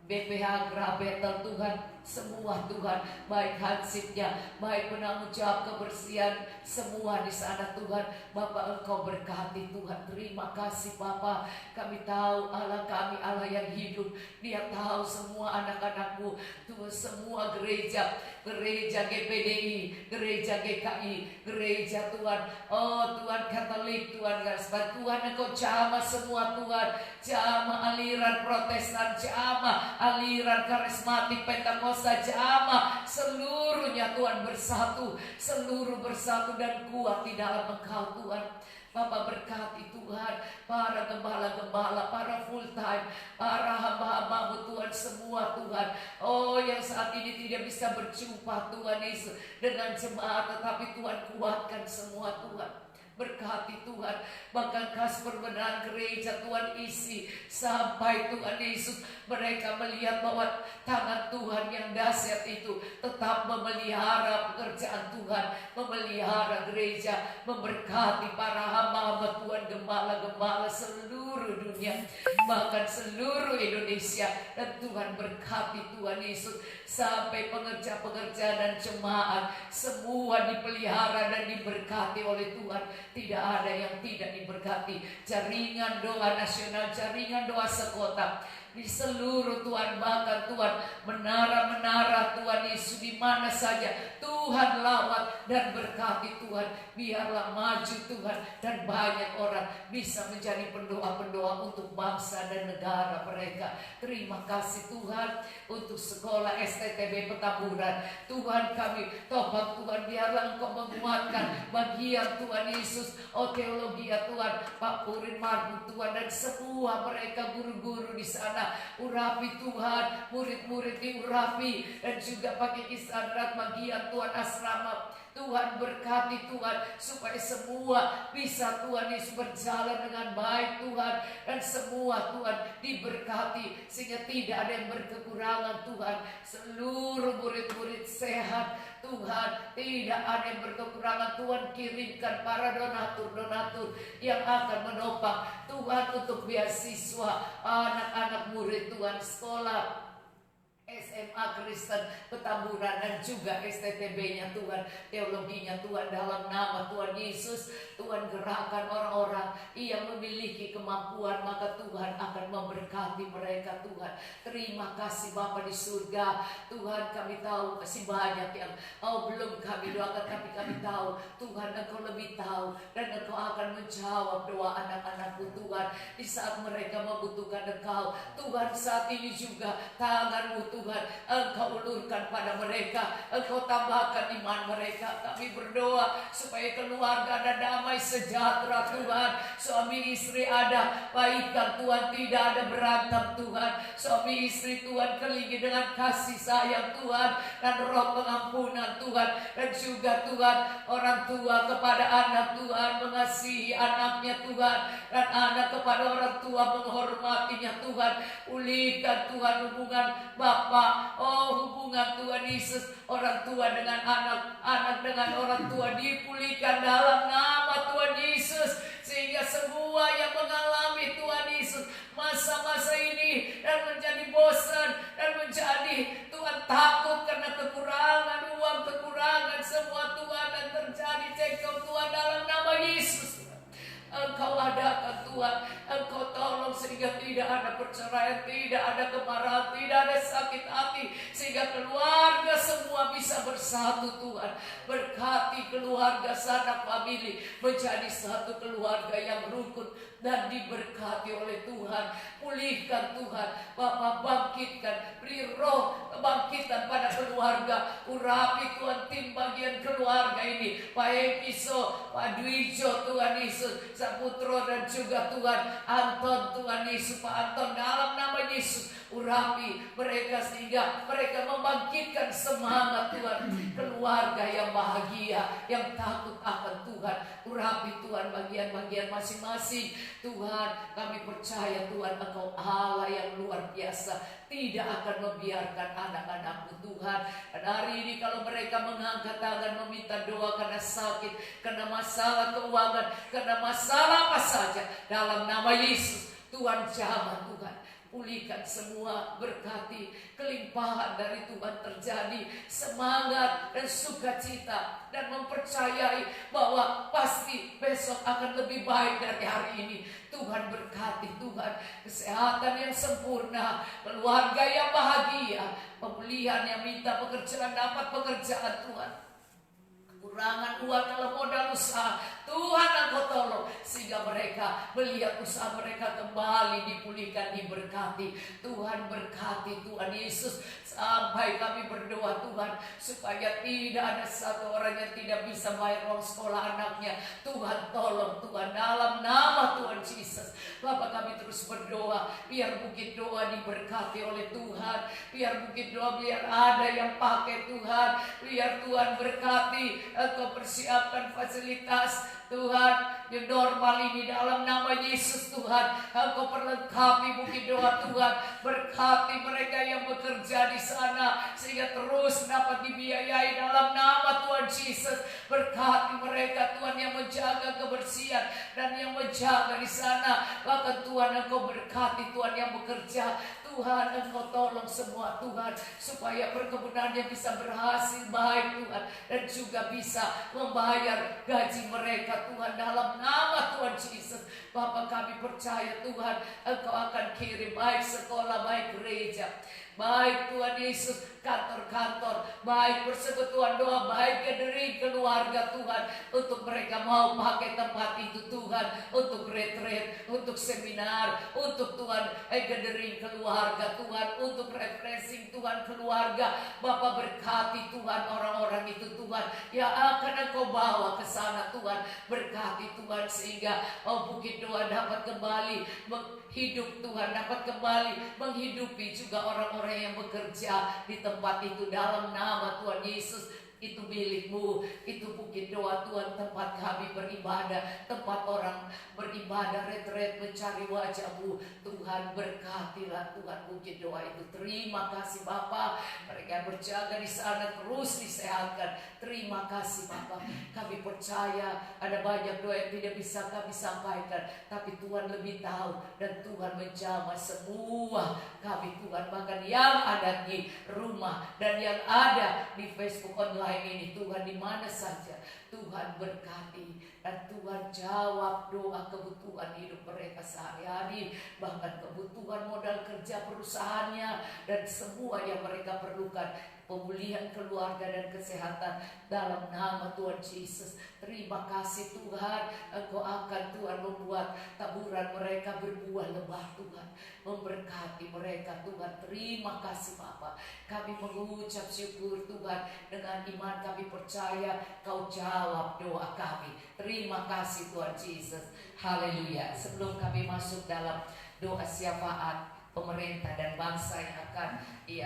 BPH Grabetel Tuhan, semua Tuhan, baik hansipnya, baik penanggung jawab kebersihan, semua di sana Tuhan. Bapa, Engkau berkati Tuhan. Terima kasih Bapa. Kami tahu Allah kami Allah yang hidup. Dia tahu semua anak-anak-Mu Tuhan, semua gereja GPDI, gereja GKI, gereja Tuhan, Tuhan Katolik, Tuhan Gaspar, Tuhan Engkau jamah semua Tuhan, jamah aliran Protestan, jamah aliran karismatik Pentakosta, jamah seluruhnya Tuhan bersatu, seluruh bersatu dan kuat di dalam Engkau Tuhan. Bapak berkati Tuhan para gembala-gembala, para full time, para hamba-hamba-Mu Tuhan, semua Tuhan, yang saat ini tidak bisa berjumpa Tuhan Yesus dengan jemaat, tetapi Tuhan kuatkan semua Tuhan. Berkati Tuhan, bahkan kas perbendaharaan gereja Tuhan isi sampai Tuhan Yesus mereka melihat bahwa tangan Tuhan yang dahsyat itu tetap memelihara pekerjaan Tuhan, memelihara gereja, memberkati para hamba-hamba Tuhan, gembala-gembala seluruh dunia, bahkan seluruh Indonesia. Dan Tuhan berkati Tuhan Yesus sampai pengerja-pengerja dan jemaat semua dipelihara dan diberkati oleh Tuhan. Tidak ada yang tidak diberkati. Jaringan doa nasional, jaringan doa sekota di seluruh Tuhan, bahkan Tuhan menara-menara Tuhan Yesus di mana saja Tuhan lawat dan berkati Tuhan. Biarlah maju Tuhan dan banyak orang bisa menjadi pendoa-pendoa untuk bangsa dan negara mereka. Terima kasih Tuhan untuk sekolah STTB Petamburan. Tuhan kami tobat Tuhan, biarlah Engkau menguatkan bagian Tuhan Yesus, teologi ya Tuhan, Pak Purin Marbu Tuhan, dan semua mereka guru-guru di sana. Urapi Tuhan, murid-murid diurapi, dan juga pakai istirahat bagian Tuhan asrama. Tuhan berkati Tuhan supaya semua bisa Tuhan Yesus berjalan dengan baik Tuhan, dan semua Tuhan diberkati sehingga tidak ada yang berkekurangan Tuhan. Seluruh murid-murid sehat Tuhan, tidak ada yang berkekurangan. Tuhan kirimkan para donatur-donatur yang akan menopang Tuhan untuk beasiswa anak-anak murid Tuhan, sekolah SMA Kristen Petamburan dan juga STTB-nya Tuhan, teologinya Tuhan. Dalam nama Tuhan Yesus, Tuhan gerakkan orang-orang yang memiliki kemampuan, maka Tuhan akan memberkati mereka Tuhan. Terima kasih Bapa di surga. Tuhan, kami tahu masih banyak yang belum kami doakan, tapi kami tahu Tuhan Engkau lebih tahu, dan Engkau akan menjawab doa anak-anakmu Tuhan di saat mereka membutuhkan Engkau. Tuhan, saat ini juga tangan-Mu Tuhan Engkau ulurkan pada mereka, Engkau tambahkan iman mereka. Kami berdoa supaya keluarga ada damai sejahtera Tuhan. Suami istri ada baikan Tuhan, tidak ada berantem Tuhan. Suami istri Tuhan kelilingi dengan kasih sayang Tuhan dan roh pengampunan Tuhan. Dan juga Tuhan, orang tua kepada anak Tuhan mengasihi anaknya Tuhan, dan anak kepada orang tua menghormatinya Tuhan. Pulihkan Tuhan hubungan Bapa, hubungan Tuhan Yesus, orang tua dengan anak, anak dengan orang tua dipulihkan dalam nama Tuhan Yesus, sehingga semua yang mengalami Tuhan Yesus masa-masa ini dan menjadi bosan dan menjadi Tuhan takut karena kekurangan uang, kekurangan semua Tuhan, dan terjadi cekcok Tuhan, dalam nama Yesus Engkau adakan Tuhan, Engkau tolong sehingga tidak ada perceraian, tidak ada kemarahan, tidak ada sakit hati, sehingga keluarga semua bisa bersatu Tuhan. Berkati keluarga sanak famili menjadi satu keluarga yang rukun dan diberkati oleh Tuhan. Pulihkan Tuhan, Bapa, bangkitkan, beri roh kebangkitan pada keluarga. Urapi Tuhan tim bagian keluarga ini, Pak Episo, Pak Dwijo Tuhan Yesus, Saputro, dan juga Tuhan Anton Tuhan Yesus, Pak Anton, dalam nama Yesus urapi mereka sehingga mereka membangkitkan semangat Tuhan, keluarga yang bahagia, yang takut akan Tuhan. Urapi Tuhan bagian-bagian masing-masing Tuhan. Kami percaya Tuhan Engkau Allah yang luar biasa, tidak akan membiarkan anak-anakmu Tuhan. Dan hari ini kalau mereka mengangkat tangan meminta doa karena sakit, karena masalah keuangan, karena masalah apa saja, dalam nama Yesus Tuhan jamah Tuhan, pulihkan semua, berkati kelimpahan dari Tuhan terjadi, semangat dan sukacita, dan mempercayai bahwa pasti besok akan lebih baik dari hari ini. Tuhan berkati Tuhan, kesehatan yang sempurna, keluarga yang bahagia, pemulihan yang minta pekerjaan dapat pekerjaan Tuhan. Kekurangan uang dalam modal usaha, Tuhan Engkau tolong sehingga mereka melihat usaha mereka kembali dipulihkan, diberkati. Tuhan berkati Tuhan Yesus, sampai kami berdoa Tuhan supaya tidak ada satu orang yang tidak bisa bayar uang sekolah anaknya. Tuhan tolong Tuhan, dalam nama Tuhan Yesus. Bapak, kami terus berdoa biar Bukit Doa diberkati oleh Tuhan, biar Bukit Doa biar ada yang pakai Tuhan, biar Tuhan berkati Engkau persiapkan fasilitas Tuhan yang normal ini dalam nama Yesus Tuhan. Engkau perlengkapi bukit doa Tuhan. Berkati mereka yang bekerja di sana sehingga terus dapat dibiayai dalam nama Tuhan Yesus. Berkati mereka Tuhan yang menjaga kebersihan dan yang menjaga di sana. Bahkan Tuhan Engkau berkati Tuhan yang bekerja. Tuhan Engkau tolong semua Tuhan supaya perkebunannya bisa berhasil baik Tuhan, dan juga bisa membayar gaji mereka Tuhan dalam nama Tuhan Yesus. Bapa kami percaya Tuhan Engkau akan kirim baik sekolah, baik gereja, baik Tuhan Yesus, kantor-kantor, baik persekutuan doa, baik gathering keluarga Tuhan, untuk mereka mau pakai tempat itu Tuhan, untuk retreat, untuk seminar, untuk Tuhan gathering keluarga Tuhan, untuk refreshing Tuhan keluarga. Bapa berkati Tuhan orang-orang itu Tuhan yang akan Engkau bawa ke sana Tuhan. Berkati Tuhan sehingga bukit doa dapat kembali hidup Tuhan, dapat kembali menghidupi juga orang-orang yang bekerja di tempat itu dalam nama Tuhan Yesus. Itu milikmu, itu bukit doa Tuhan, tempat kami beribadah, tempat orang beribadah, retret mencari wajah-Mu Tuhan. Berkatilah Tuhan bukit doa itu. Terima kasih Bapa, mereka berjaga di sana terus disehatkan. Terima kasih Bapa. Kami percaya ada banyak doa yang tidak bisa kami sampaikan, tapi Tuhan lebih tahu, dan Tuhan menjamah semua kami Tuhan, bahkan yang ada di rumah dan yang ada di Facebook online ini Tuhan, di mana saja Tuhan berkati, dan Tuhan jawab doa kebutuhan hidup mereka sehari-hari, bahkan kebutuhan modal kerja perusahaannya dan semua yang mereka perlukan, pemulihan keluarga dan kesehatan dalam nama Tuhan Yesus. Terima kasih Tuhan, Engkau akan Tuhan membuat taburan mereka berbuah lebat Tuhan, memberkati mereka Tuhan. Terima kasih Bapa, kami mengucap syukur Tuhan, dengan iman kami percaya Kau jawab doa kami. Terima kasih Tuhan Yesus. Haleluya. Sebelum kami masuk dalam doa syafaat pemerintah dan bangsa yang akan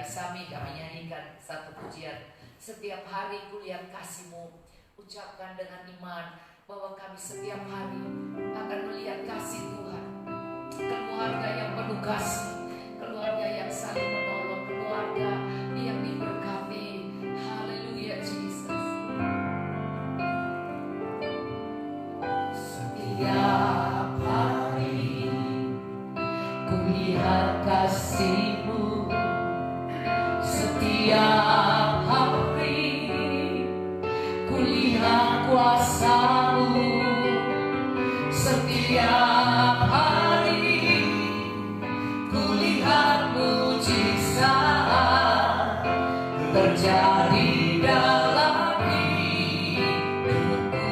Sami kami nyanyikan satu pujian. Setiap hari kulihat kasih-Mu, ucapkan dengan iman bahwa kami setiap hari akan melihat kasih Tuhan. Keluarga yang penuh kasih, keluarga yang saling menolong, keluarga yang diberkati. Haleluya Jesus. Setiap hari kulihat kasih-Mu, setiap hari kulihat kuasa-Mu, setiap hari kulihat mujizat terjadi dalam hidupku.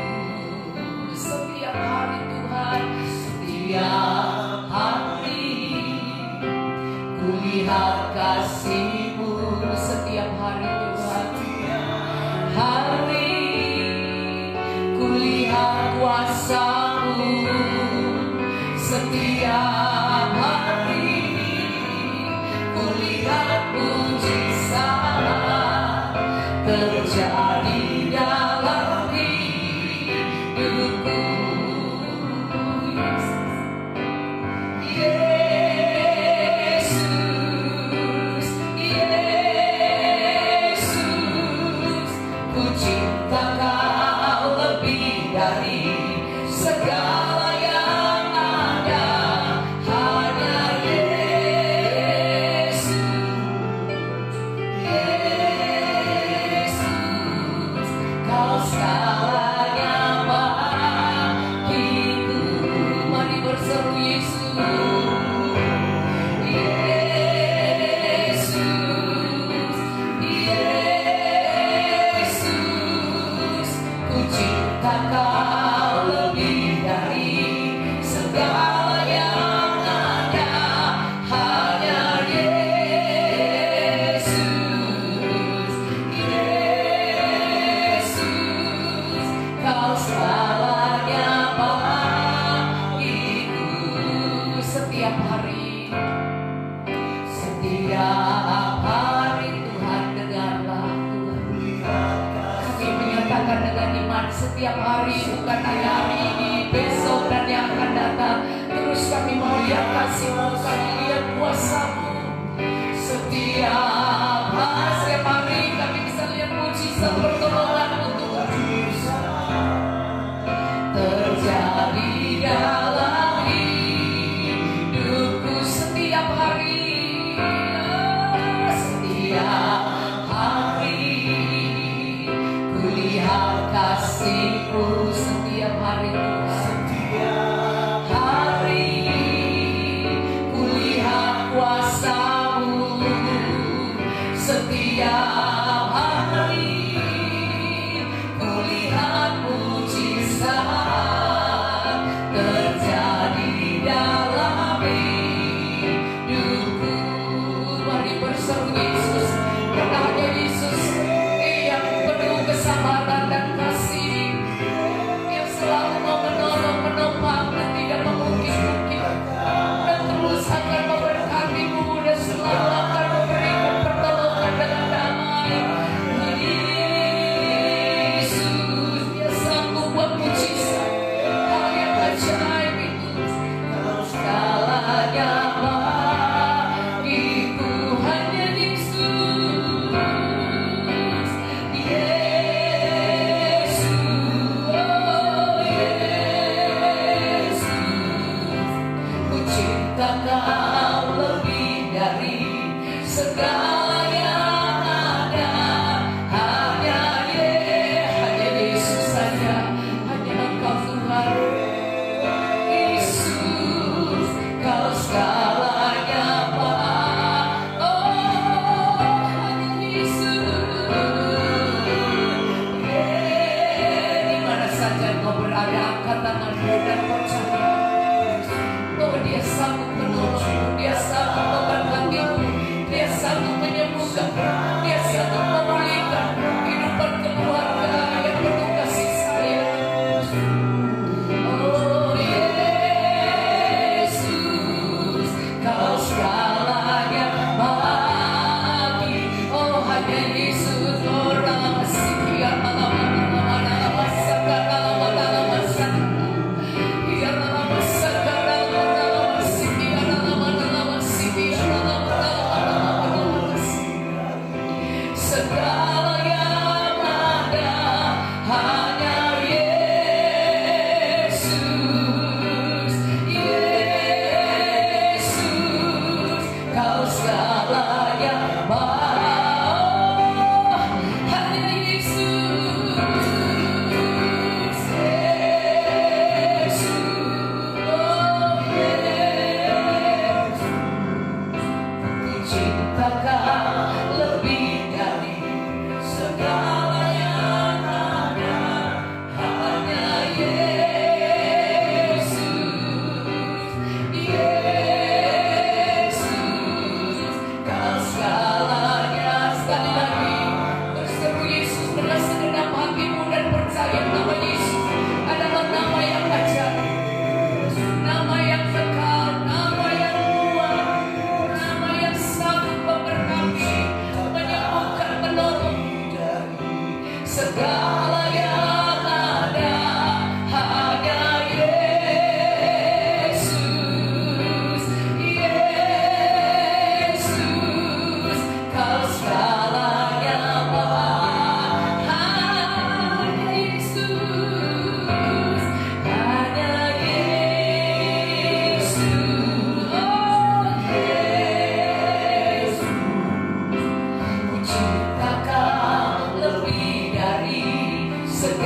Setiap hari Tuhan, setiap hari kulihat kasih-Mu, setiap hari Tuhan, hari kulihat kuasa-Mu, setiap hari kulihat mujizat terjadi dalam hidupku. katakan dengan iman setiap hari, bukan hanya hari ini, besok dan yang akan datang. Terus kami mau lihat kasih-Mu, kami lihat kuasa-Mu. Setiap hari kami bisa lihat mujizat pertolongan-Mu Tuhan. Terjadi dalam hidupku setiap hari, setiap hari kulihat kasih-Mu setiap hari, setiap hari kulihat kuasa-Mu, setiap hari kulihat mujizat terjadi dalam hidupku. Mari berseru Yesus, karena hanya Yesus yang penuh kesabaran dan kasih, yang selalu mau menolong, menopang dan tidak memungkit-mungkit, dan terus akan memberkati-Mu dan selalu akan memberikan pertolongan dengan damai. Yesus, Dia sanggup buat mujizat, hal yang ajaib itu. Segalanya bagiku hanya Yesus. Yesus, oh Yesus, ku cinta Kau lebih dari segala yang ada. Hanya Yesus saja, hanya Engkau Tuhan. Yesus, Kau segalanya Pak. Oh, hanya Yesus. Di mana saja Engkau berada, angkat tanganmu dan percaya. Oh, Dia sanggup menolongmu, Dia sanggup memberkatimu, Dia sanggup menyembuhkan, Dia sanggup memulihkan kehidupan keluarga yang penuh kasih sayang. Oh Yesus, Kau segalanya bagi. Oh hanya Yesus, orang sekian malam segala yang ada hanya Yesus. Yesus, Kau segalanya hanya Yesus. Yesus, oh Yesus, ku cinta Kau lebih dari segala yang ada. Hanya Yesus. Yesus, Kau segalanya. Sekali lagi berseru Yesus dengan segenap hatimu dan percaya nama Yesus adalah nama yang ajaib, nama yang kekal, nama yang kuat, nama yang sanggup memberkati, menyembuhkan, menolong segala yang ada. Hanya Yesus. Yesus, Kau segalanya hanya Yesus. Hanya Yesus, oh Yesus, ku cinta Kau lebih dari segala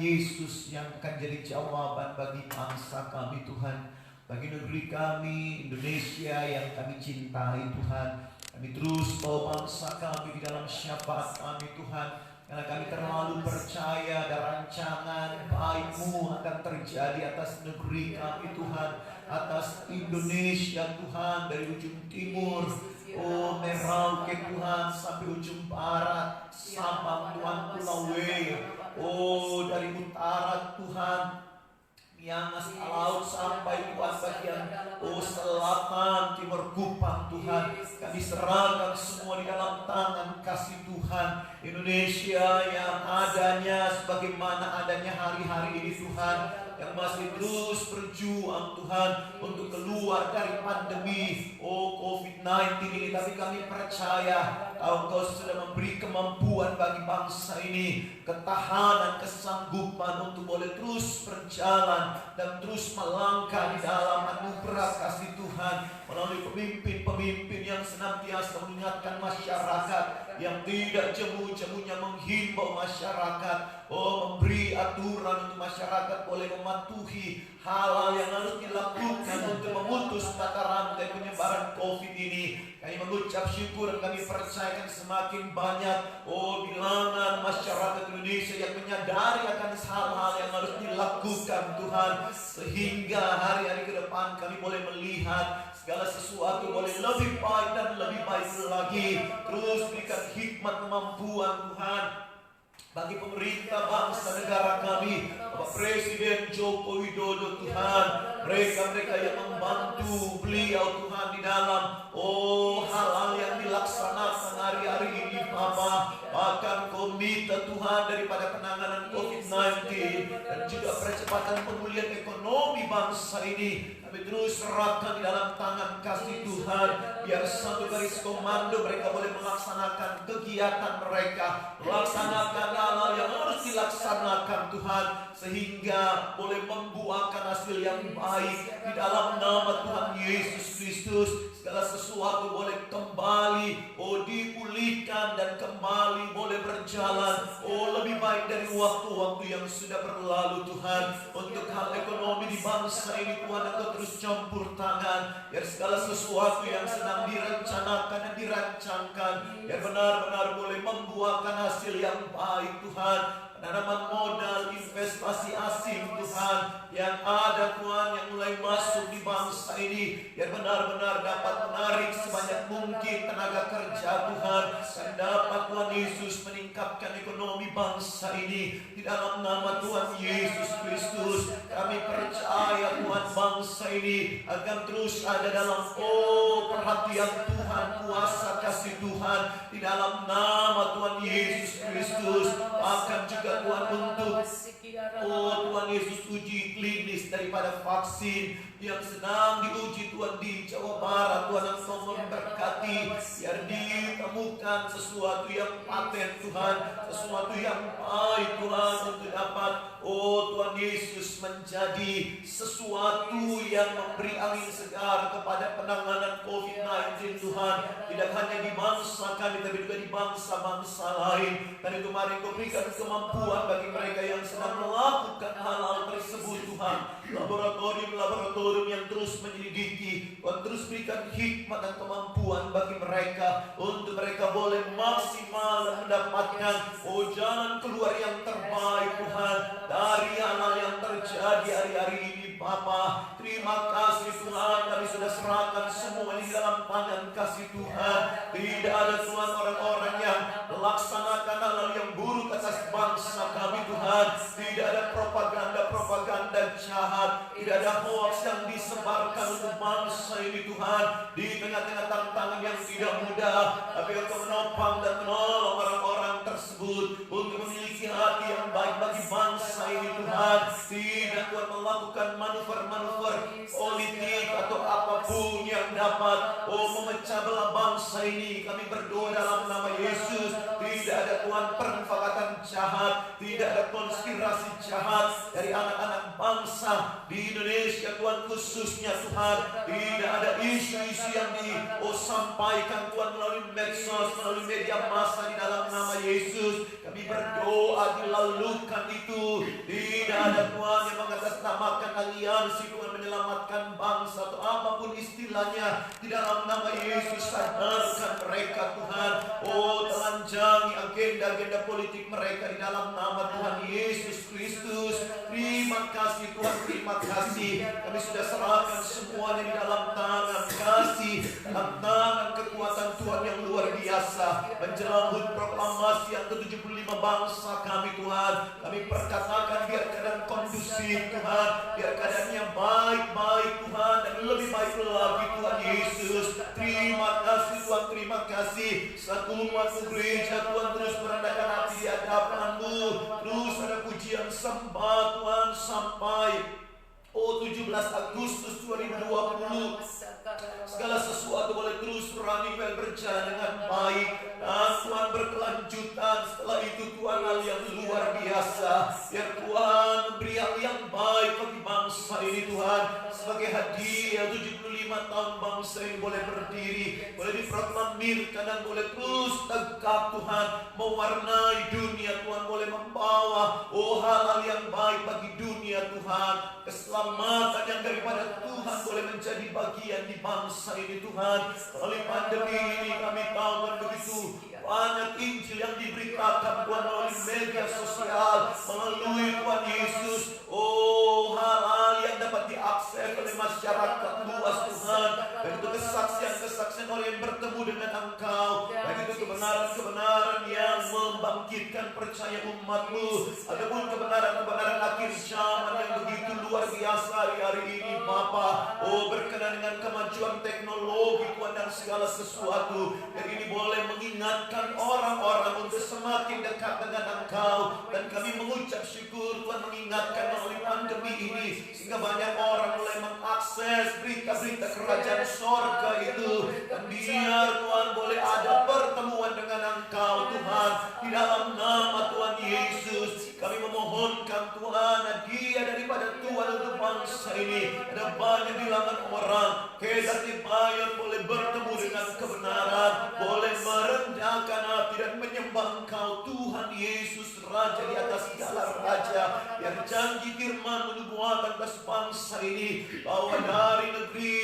Yesus yang akan jadi jawaban bagi bangsa kami Tuhan, bagi negeri kami Indonesia yang kami cintai Tuhan. Kami terus bawa bangsa kami di dalam syafaat kami Tuhan, karena kami terlalu percaya ada rancangan baik-Mu akan terjadi atas negeri kami Tuhan, atas Indonesia Tuhan, dari ujung timur, oh Merauke Tuhan, sampai ujung barat, Sabang Tuhan, Pulau W, oh dari utara Tuhan, Miangas laut sampai Tuhan bagian selatan, timur Kupang Tuhan. Kami serahkan semua di dalam tangan kasih Tuhan. Indonesia yang adanya sebagaimana adanya hari-hari ini Tuhan, yang masih terus berjuang Tuhan untuk keluar dari pandemi COVID-19 ini. Tapi kami percaya Engkau sudah memberi kemampuan bagi bangsa ini, ketahanan, kesanggupan untuk boleh terus berjalan dan terus melangkah di dalam anugerah kasih Tuhan, melalui pemimpin-pemimpin yang senantiasa mengingatkan masyarakat, yang tidak jemu-jemunya menghimbau masyarakat, memberi aturan untuk masyarakat boleh mematuhi hal-hal yang harus dilakukan untuk memutus mata rantai penyebaran COVID ini. Kami mengucap syukur dan kami percayakan semakin banyak bilangan masyarakat Indonesia yang menyadari akan hal-hal yang harus dilakukan Tuhan, sehingga hari-hari ke depan kami boleh melihat segala sesuatu boleh lebih baik dan lebih baik lagi. Terus berikan hikmat kemampuan Tuhan bagi pemerintah bangsa negara kami, Bapak Presiden Joko Widodo Tuhan, mereka yang membantu beliau Tuhan di dalam hal-hal yang dilaksanakan hari-hari ini Bapa, bahkan komite Tuhan daripada penanganan COVID-19 dan juga percepatan pemulihan ekonomi bangsa ini, kami terus serahkan di dalam tangan kasih Tuhan. Biar satu garis komando mereka boleh melaksanakan kegiatan mereka, melaksanakan hal-hal yang harus dilaksanakan Tuhan, sehingga boleh membuahkan hasil yang baik di dalam nama Tuhan Yesus Kristus. Segala sesuatu boleh kembali dipulihkan dan kembali boleh berjalan lebih baik dari waktu-waktu yang sudah berlalu Tuhan. Untuk hal ekonomi di bangsa ini Tuhan, Engkau terus campur tangan, biar segala sesuatu yang sedang direncanakan dan dirancangkan biar benar-benar boleh membuahkan hasil yang baik Tuhan. Penanaman modal investasi asing Tuhan yang ada Tuhan, yang mulai masuk di bangsa ini, biar benar-benar dapat menarik sebanyak mungkin tenaga kerja Tuhan, dan dapat Tuhan Yesus meningkatkan ekonomi bangsa ini. Di dalam nama Tuhan Yesus Kristus kami percaya Tuhan, bangsa ini akan terus ada dalam perhatian Tuhan, kuasa kasih Tuhan. Di dalam nama Tuhan Yesus Kristus akan juga Tuhan untuk Tuhan Yesus uji klinis daripada vaksin yang sedang diuji Tuhan di Jawa Barat. Tuhan Engkau memberkati, biar ditemukan sesuatu yang paten Tuhan, sesuatu yang baik Tuhan, untuk dapat Tuhan Yesus menjadi sesuatu yang memberi angin segar kepada penanganan COVID-19 Tuhan, tidak hanya di bangsa kami tapi juga di bangsa-bangsa lain. Dan itu mari Kau berikan kemampuan bagi mereka yang sedang melakukan hal-hal tersebut Tuhan, laboratorium yang terus menyelidiki. Tuhan terus berikan hikmat dan kemampuan bagi mereka, untuk mereka boleh maksimal dan mendapatkan jalan keluar yang terbaik Tuhan dari hal yang terjadi hari-hari ini Bapa. Terima kasih Tuhan, kami sudah serahkan semua di dalam tangan kasih Tuhan. Tidak ada Tuhan orang-orang yang melaksanakan hal-hal yang buruk atas bangsa kami Tuhan. Tidak ada propaganda jahat, tidak ada hoax yang disebarkan untuk bangsa ini Tuhan. Di tengah-tengah tantangan yang tidak mudah, tapi Engkau menopang dan menolong orang-orang tersebut untuk memiliki hati yang baik bagi bangsa ini Tuhan. Tidak Tuhan melakukan manuver-manuver politik atau apapun yang dapat memecah belah bangsa ini. Kami berdoa dalam nama Yesus, tidak ada Tuhan permufakatan jahat, tidak ada konspirasi jahat dari anak-anak bangsa di Indonesia Tuhan, khususnya Tuhan. Tidak ada isu-isu yang disampaikan Tuhan melalui medsos, melalui media massa, di dalam nama Yesus kami berdoa dilalukan itu. Tidak ada Tuhan yang mengatasnamakan aliansi Tuhan menyelamatkan bangsa atau apapun istilahnya, di dalam nama Yesus sadarkan mereka Tuhan. Telanjangi agenda-agenda politik mereka di dalam nama Tuhan Yesus Kristus. Terima kasih Tuhan, terima kasih. Kami sudah serahkan semuanya di dalam tangan kasih, dalam tangan kekuatan Tuhan yang luar biasa. Menjelang HUT proklamasi yang ke-75 bangsa kami Tuhan, kami perkatakan biar keadaan kondusif Tuhan, biar keadaannya baik-baik Tuhan, dan lebih baik lagi Tuhan Yesus. Terima kasih Tuhan, terima kasih. Satu umat gereja Tuhan terus merendahkan hati di hadapan-Mu. Terus ada pujian sembah Tuhan sampai 17 Agustus 2020. Segala sesuatu boleh terus running well, berjalan dengan baik, dan Tuhan berkelanjutan. Setelah itu Tuhan hal yang luar biasa. Biar Tuhan memberi hal yang baik bagi bangsa ini Tuhan. Sebagai hadiah 75 tahun bangsa ini boleh berdiri, boleh diproklamirkan, dan boleh terus tegak Tuhan, mewarnai dunia Tuhan, boleh membawa hal-hal yang baik bagi dunia Tuhan. Keselamatan yang daripada Tuhan boleh menjadi bagian di bangsa ini Tuhan. Oleh pandemi ini kami tahu Tuhan, begitu banyak Injil yang diberitakan Tuhan melalui media sosial, melalui Tuhan Yesus. Hal-hal yang dapat diakses oleh masyarakat luas Tuhan. Baik itu kesaksian-kesaksian orang yang bertemu dengan Engkau, baik itu kebenaran-kebenaran yang membangkitkan percaya umat-Mu, ataupun kebenaran-kebenaran akhir zaman yang begitu luar biasa hari-hari ini Bapa. Berkenan dengan kemajuan teknologi Tuhan dan segala sesuatu, dan ini boleh mengingatkan orang-orang untuk semakin dekat dengan Engkau. Dan kami mengucap syukur Tuhan, mengingatkan melalui pandemi ini, sehingga banyak orang mulai mengakses berita-berita kerajaan sorga itu. Dan biar Tuhan boleh ada pertemuan dengan Engkau Tuhan, di dalam nama Tuhan Yesus. Kami memohonkan Tuhan hadiah daripada Tuhan untuk bangsa ini. Ada banyak bilangan orang kedat dibayar boleh bertemu dengan kebenaran, boleh merendahkan hati dan menyembah Engkau Tuhan Yesus, Raja di atas segala raja. Yang janji firman menubuatkan atas bangsa ini, bahwa dari negeri,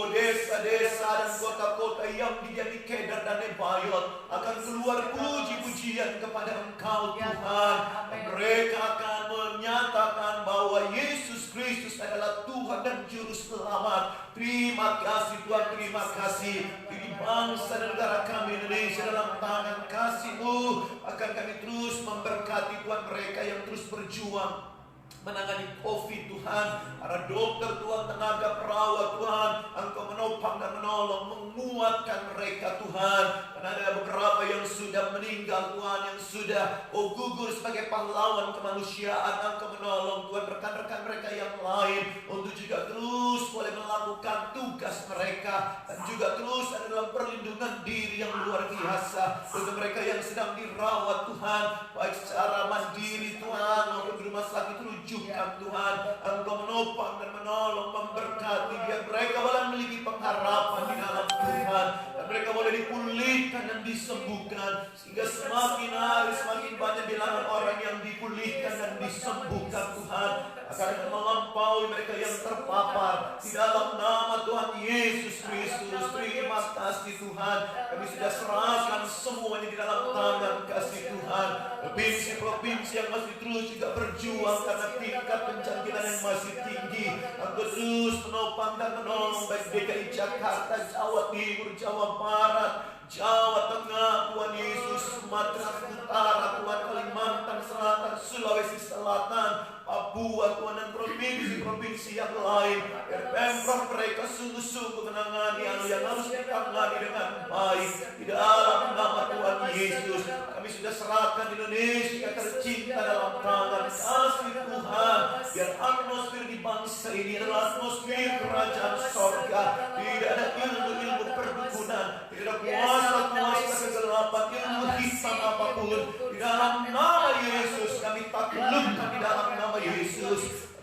desa-desa dan kota-kota yang menjadi Kedar dan Nebayot akan keluar puji-pujian kepada Engkau Tuhan. Mereka akan menyatakan bahwa Yesus Kristus adalah Tuhan dan Juru Selamat. Terima kasih Tuhan, terima kasih. Di bangsa dan negara kami Indonesia dalam tangan kasih-Mu, akan kami terus memberkati Tuhan mereka yang terus berjuang menangani COVID Tuhan, para dokter Tuhan, tenaga perawat Tuhan, Engkau menopang dan menolong, menguatkan mereka Tuhan. Karena ada beberapa yang sudah meninggal Tuhan, yang sudah gugur sebagai pahlawan kemanusiaan, Engkau menolong Tuhan rekan-rekan mereka yang lain untuk juga terus boleh melakukan tugas mereka, dan juga terus ada dalam perlindungan diri yang luar biasa untuk mereka yang sedang dirawat Tuhan, baik secara mandiri Tuhan maupun di rumah sakit rujukan Tuhan. Engkau menopang dan menolong, memberkati, biar mereka boleh memiliki pengharapan di dalam Tuhan, dan mereka boleh dipulihkan dan disembuhkan, sehingga semakin hari semakin banyak bilangan orang yang dipulihkan dan disembuhkan Tuhan, akan melampaui mereka yang terpapar di dalam nama Tuhan Yesus Kristus. Terima kasih Tuhan, kami sudah serahkan semuanya di dalam tangan kasih Tuhan. Provinsi-provinsi yang masih terus juga berjuang karena tingkat penjangkitan yang masih tinggi, Engkau terus menopang dan menolong, baik DKI Jakarta, Jawa Timur, Jawa Barat, Jawa Tengah Tuhan Yesus, Sumatera Utara Tuhan, Kalimantan Selatan, Sulawesi Selatan, Papua Tuhan, dan provinsi-provinsi yang lain. Biar Pemprov mereka sungguh-sungguh menangani yang harus ditangani dengan baik di dalam nama Tuhan Yesus. Kami sudah serahkan Indonesia tercinta dalam tangan kasih Tuhan. Biar atmosfer di bangsa ini adalah atmosfer kerajaan sorga. Tidak ada ilmu-ilmu perdukunan, tidak ada kuasa kegelapan, ilmu hitam apapun. Di dalam nama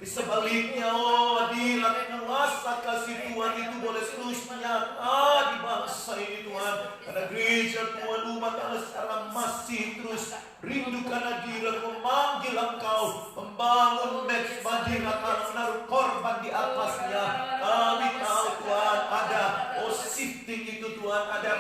Di sebaliknya, oh hadirat kuasa kasih Tuhan itu boleh terus nyata di bangsa ini Tuhan. Karena gereja Tuhan umat Allah sekarang masih terus rindukan hadirat, memanggil Engkau, membangun mezbah hadirat, menaruh korban di atasnya. Kami tahu Tuhan ada shifting itu Tuhan, ada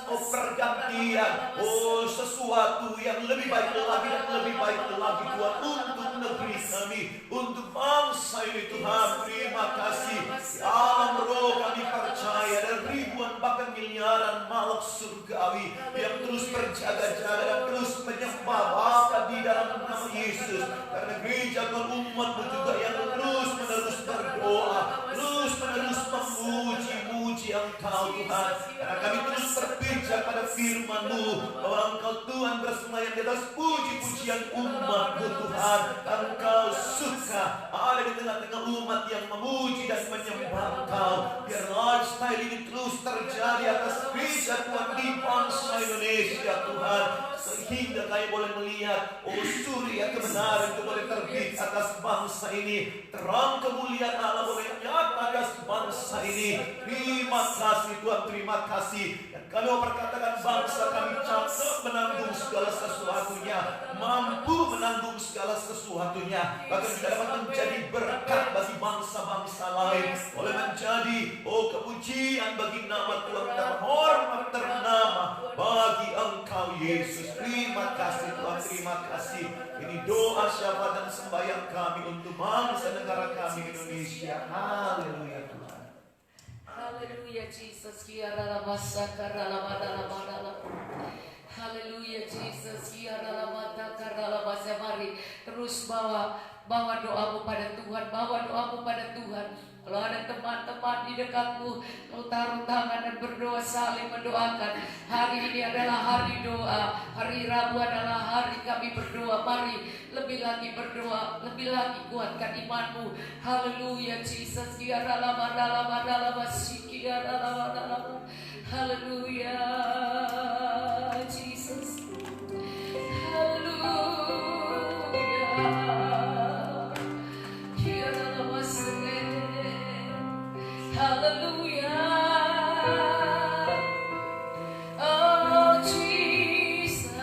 pergantian, sesuatu yang lebih baik lagi dan lebih baik lagi Tuhan untuk negeri kami, untuk bangsa ini Tuhan. Terima kasih. Di alam roh kami percaya ada ribuan bahkan miliaran makhluk surgawi yang terus berjaga-jaga dan terus menyembah Bapa di dalam nama Yesus. Karena gereja Tuhan umatmu juga yang terus menerus berdoa, terus menerus memuji Engkau Tuhan. Karena kami terus berpijak pada firman-Mu bahwa Engkau Tuhan bersemayam di atas puji-pujian umat-Mu Tuhan. Engkau suka ada di tengah-tengah umat yang memuji dan menyembah Engkau. Biar lifestyle ini terus terjadi atas gereja Tuhan di bangsa Indonesia Tuhan, sehingga kami boleh melihat surya kebenaran itu boleh terbit atas bangsa ini, terang kemuliaan Allah boleh nyata atas bangsa ini. Terima kasih Tuhan, terima kasih. Dan kami mau perkatakan bangsa kami cakap menanggung segala sesuatunya, mampu menanggung segala sesuatunya, bahkan kita dapat menjadi berkat bagi bangsa-bangsa lain, boleh menjadi kepujian bagi nama Tuhan, terhormat ternama bagi Engkau Yesus. Terima kasih Tuhan, terima kasih. Ini doa syafaat dan sembahyang kami untuk bangsa negara kami Indonesia. Haleluya Tuhan. Haleluya Jesus. Haleluya Jesus. Mari terus bawa doamu pada Tuhan, bawa doamu pada Tuhan. Kalau ada teman-teman di dekatmu, kau taruh tangan dan berdoa, saling mendoakan. Hari ini adalah hari doa, hari Rabu adalah hari kami berdoa. Mari lebih lagi berdoa, lebih lagi kuatkan imanmu. Haleluya Jesus. Haleluya Jesus. Haleluya. Hallelujah. Oh Jesus.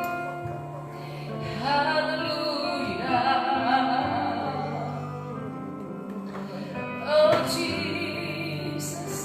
Hallelujah. Oh Jesus.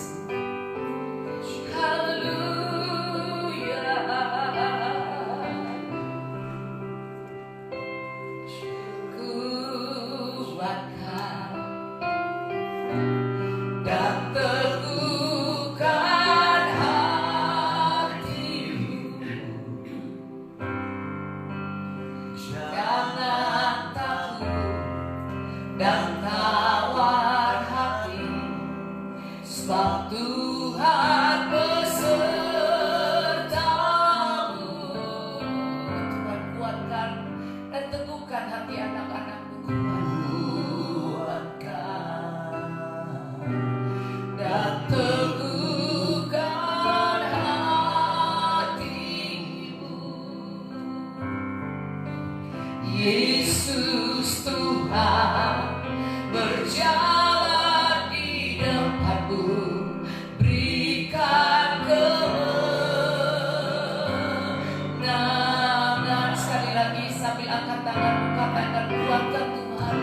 Yesus Tuhan berjalan di depanmu, berikan kemenangan. Sekali lagi sambil angkat tanganmu katakan, kuatkan Tuhan,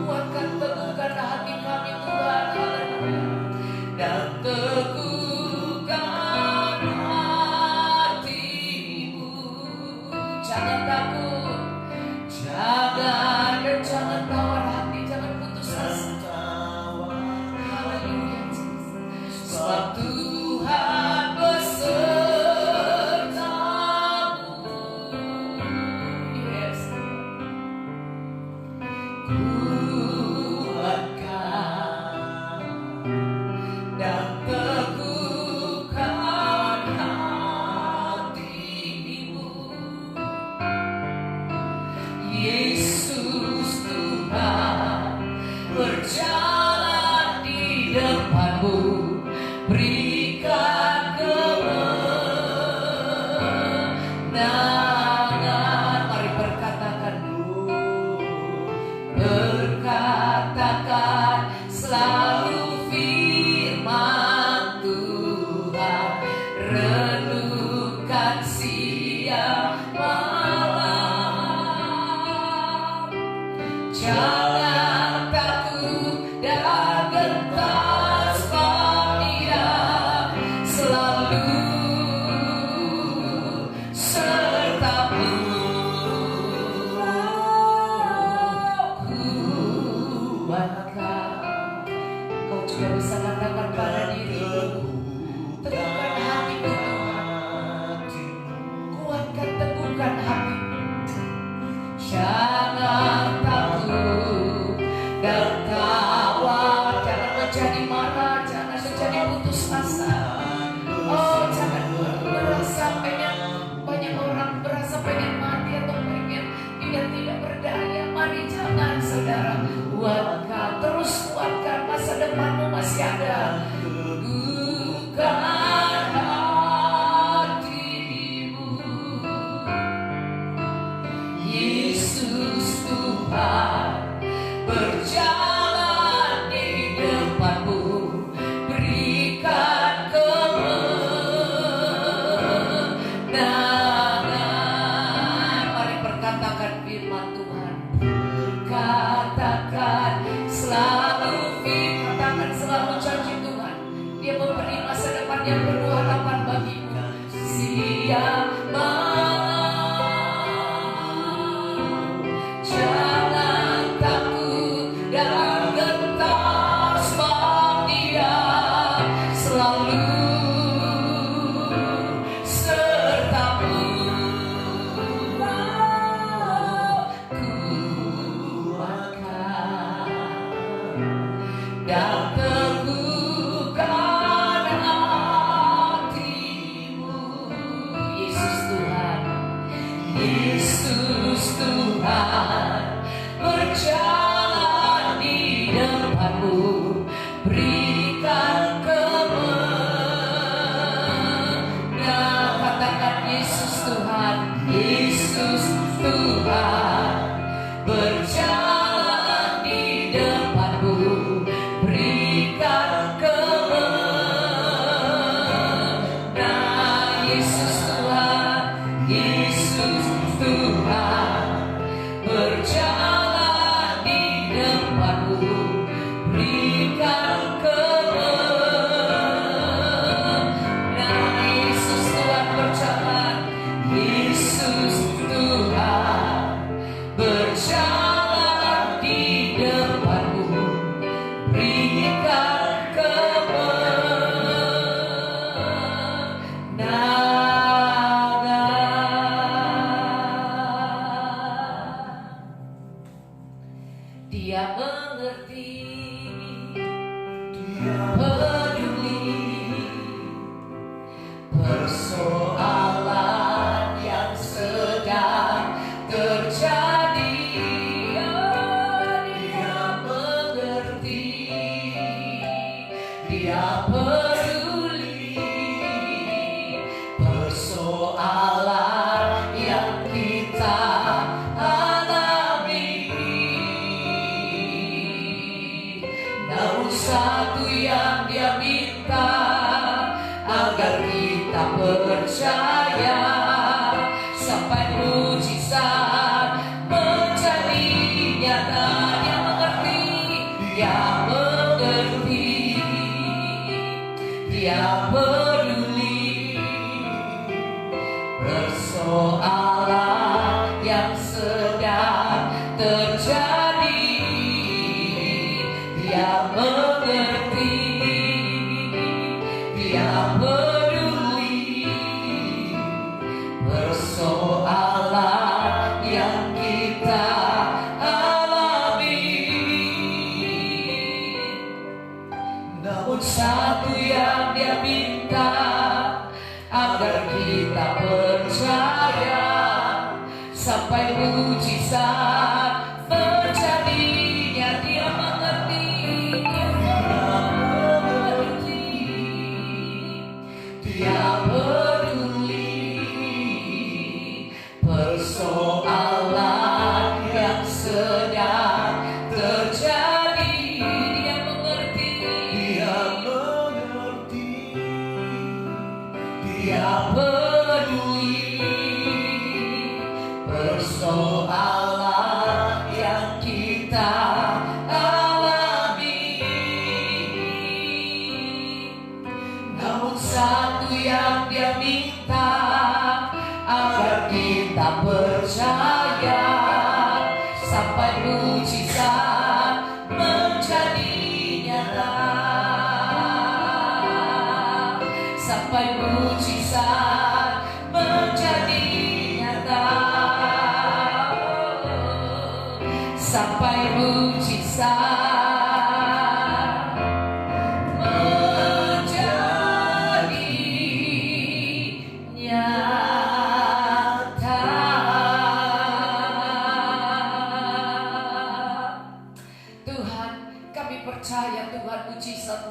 kuatkan teguhkan hati kami Tuhan, haleluya, dan teguhkan hatimu. Jangan takut, jangan tawar hati, jangan putus asa. Haleluya Jesus. Sebab Tuhan besertamu. Yes. Kuatkan dan teguhkan hatimu. Yesus Tuhan berjalan di depanmu, berikan kemenangan. dan siang malam. Jangan takut dan gentar, sebab Dia selalu sertamu. Kuatkan, kau juga bisa katakan pada dirimu, teguhkan hatimu Tuhan, kuatkan teguhkan hatimu. Jangan takut dan khawatir, jangan menjadi marah, jangan menjadi putus asa. Oh, jangan merasa pengen, banyak orang merasa pengen mati atau pengen tidak berdaya. Mari jangan, saudara, kuatkan, terus kuatkan, masa depanmu masih ada. Teguhkan hatimu, Yesus Tuhan berjalan di depanmu, berikan kemenangan. Mari perkatakan firman Tuhan, katakan selalu firman, katakan selalu janji Tuhan. Dia memberi masa depan yang penuh harapan bagimu. Siang malam, jangan takut dan gentar, sebab Dia selalu sertamu. Kuatkan dan teguhkan hatimu, Yesus Tuhan, Yesus Tuhan berjalan di depanmu, berikan kemenangan. Katakan Yesus Tuhan, Yesus Tuhan berjalan di depanmu, berikan kemenangan. Yesus Tuhan, Yesus Tuhan berjalan di depanmu, berikan kemenangan. Yesus Tuhan berjalan, Yesus Tuhan berjalan di depanmu, berikan kemenangan. Dia mengerti, Dia peduli persoalan yang sedang terjadi. Dia mengerti, Dia peduli persoalan yang kita alami. Namun satu yang Dia minta, agar kita percaya sampai mujizat menjadi nyata. Dia mengerti, Dia mengerti, Dia peduli persoalan yang sedang terjadi. Dia mengerti, Dia peduli persoalan yang kita alami. Namun satu yang Dia minta, agar kita percaya sampai mujizat terjadinya. Dia mengerti, Dia mengerti, Dia peduli persoalan yang sedang terjadi. Dia mengerti, Dia mengerti, Dia peduli kita percaya sampai mujizat menjadi nyata, sampai mujizat menjadi nyata, sampai mujizat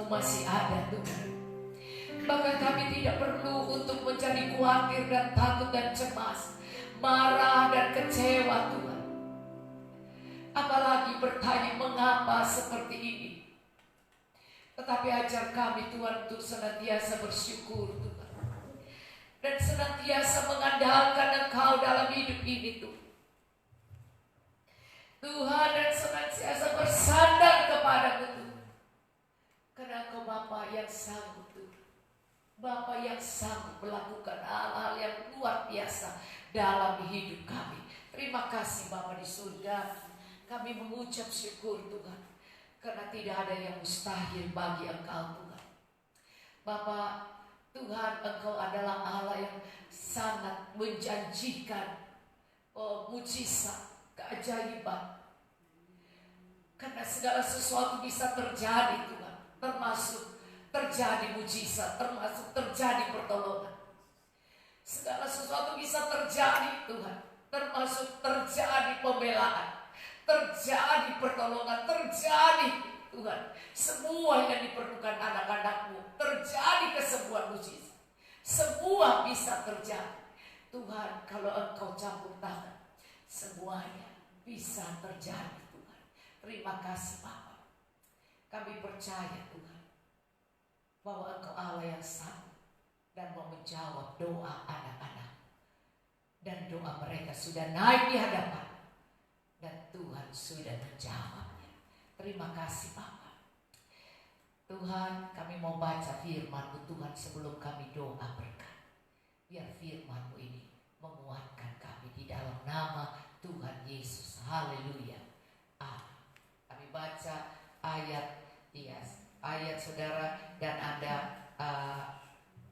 masih ada Tuhan. Bahkan kami tidak perlu untuk menjadi khawatir dan takut dan cemas, marah dan kecewa Tuhan. Apalagi bertanya mengapa seperti ini. Tetapi ajar kami Tuhan untuk senantiasa bersyukur Tuhan, dan senantiasa mengandalkan Engkau dalam hidup ini Tuhan. Tuhan, dan senantiasa bersandar kepadamu Tuhan. Karena Engkau Bapa yang sanggup Tuhan, Bapa yang sanggup melakukan hal-hal yang luar biasa dalam hidup kami. Terima kasih Bapa di surga. Kami mengucap syukur Tuhan, karena tidak ada yang mustahil bagi Engkau Tuhan. Bapa Tuhan, Engkau adalah Allah yang sangat menjanjikan mujizat, keajaiban. Karena segala sesuatu bisa terjadi Tuhan, termasuk terjadi mujizat, termasuk terjadi pertolongan. Segala sesuatu bisa terjadi Tuhan, termasuk terjadi pembelaan, terjadi pertolongan, terjadi Tuhan semua yang diperlukan anak-anak-Mu, terjadi kesembuhan mujizat. Semua bisa terjadi Tuhan, kalau Engkau campur tangan, semuanya bisa terjadi Tuhan. Terima kasih Bapa. Kami percaya Tuhan bahwa Engkau Allah yang sanggup dan mau menjawab doa anak-anak. Dan doa mereka sudah naik di hadapan, dan Tuhan sudah menjawabnya. Terima kasih Bapa. Tuhan, kami mau baca firman-Mu Tuhan sebelum kami doa berkat. Biar firman-Mu ini menguatkan kami di dalam nama Tuhan Yesus. Haleluya. Amin. Kami baca ayat saudara, dan ada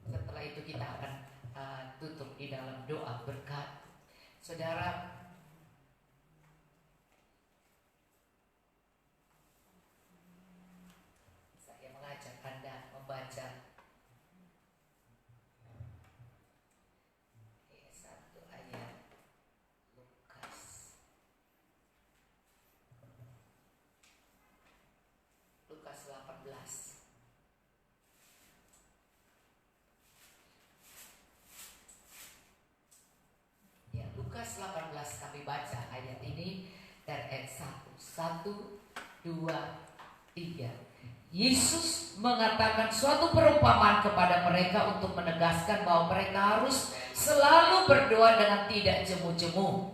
setelah itu kita akan tutup di dalam doa berkat. Saudara, saya mengajak Anda membaca satu ayat Lukas 18. Ya, Lukas 18 kami baca ayat ini dari ayat 1. 1, 2, 3. Yesus mengatakan suatu perumpamaan kepada mereka untuk menegaskan bahwa mereka harus selalu berdoa dengan tidak jemu-jemu.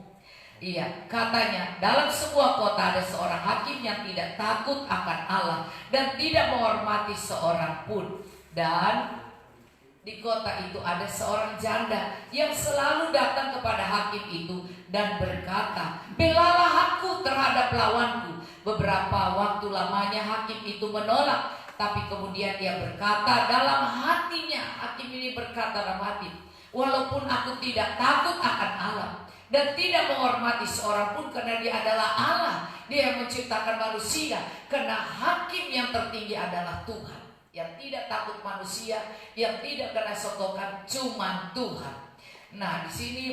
Iya, katanya dalam sebuah kota ada seorang hakim yang tidak takut akan Allah dan tidak menghormati seorang pun. Dan di kota itu ada seorang janda yang selalu datang kepada hakim itu dan berkata, "Belalah aku terhadap lawanku." Beberapa waktu lamanya hakim itu menolak, tapi kemudian dia berkata dalam hatinya, hakim ini berkata dalam hati, "Walaupun aku tidak takut akan Allah dan tidak menghormati seorang pun, karena Dia adalah Allah, Dia yang menciptakan manusia." Karena hakim yang tertinggi adalah Tuhan, yang tidak takut manusia, yang tidak kena sotokan, cuma Tuhan. Nah, di sini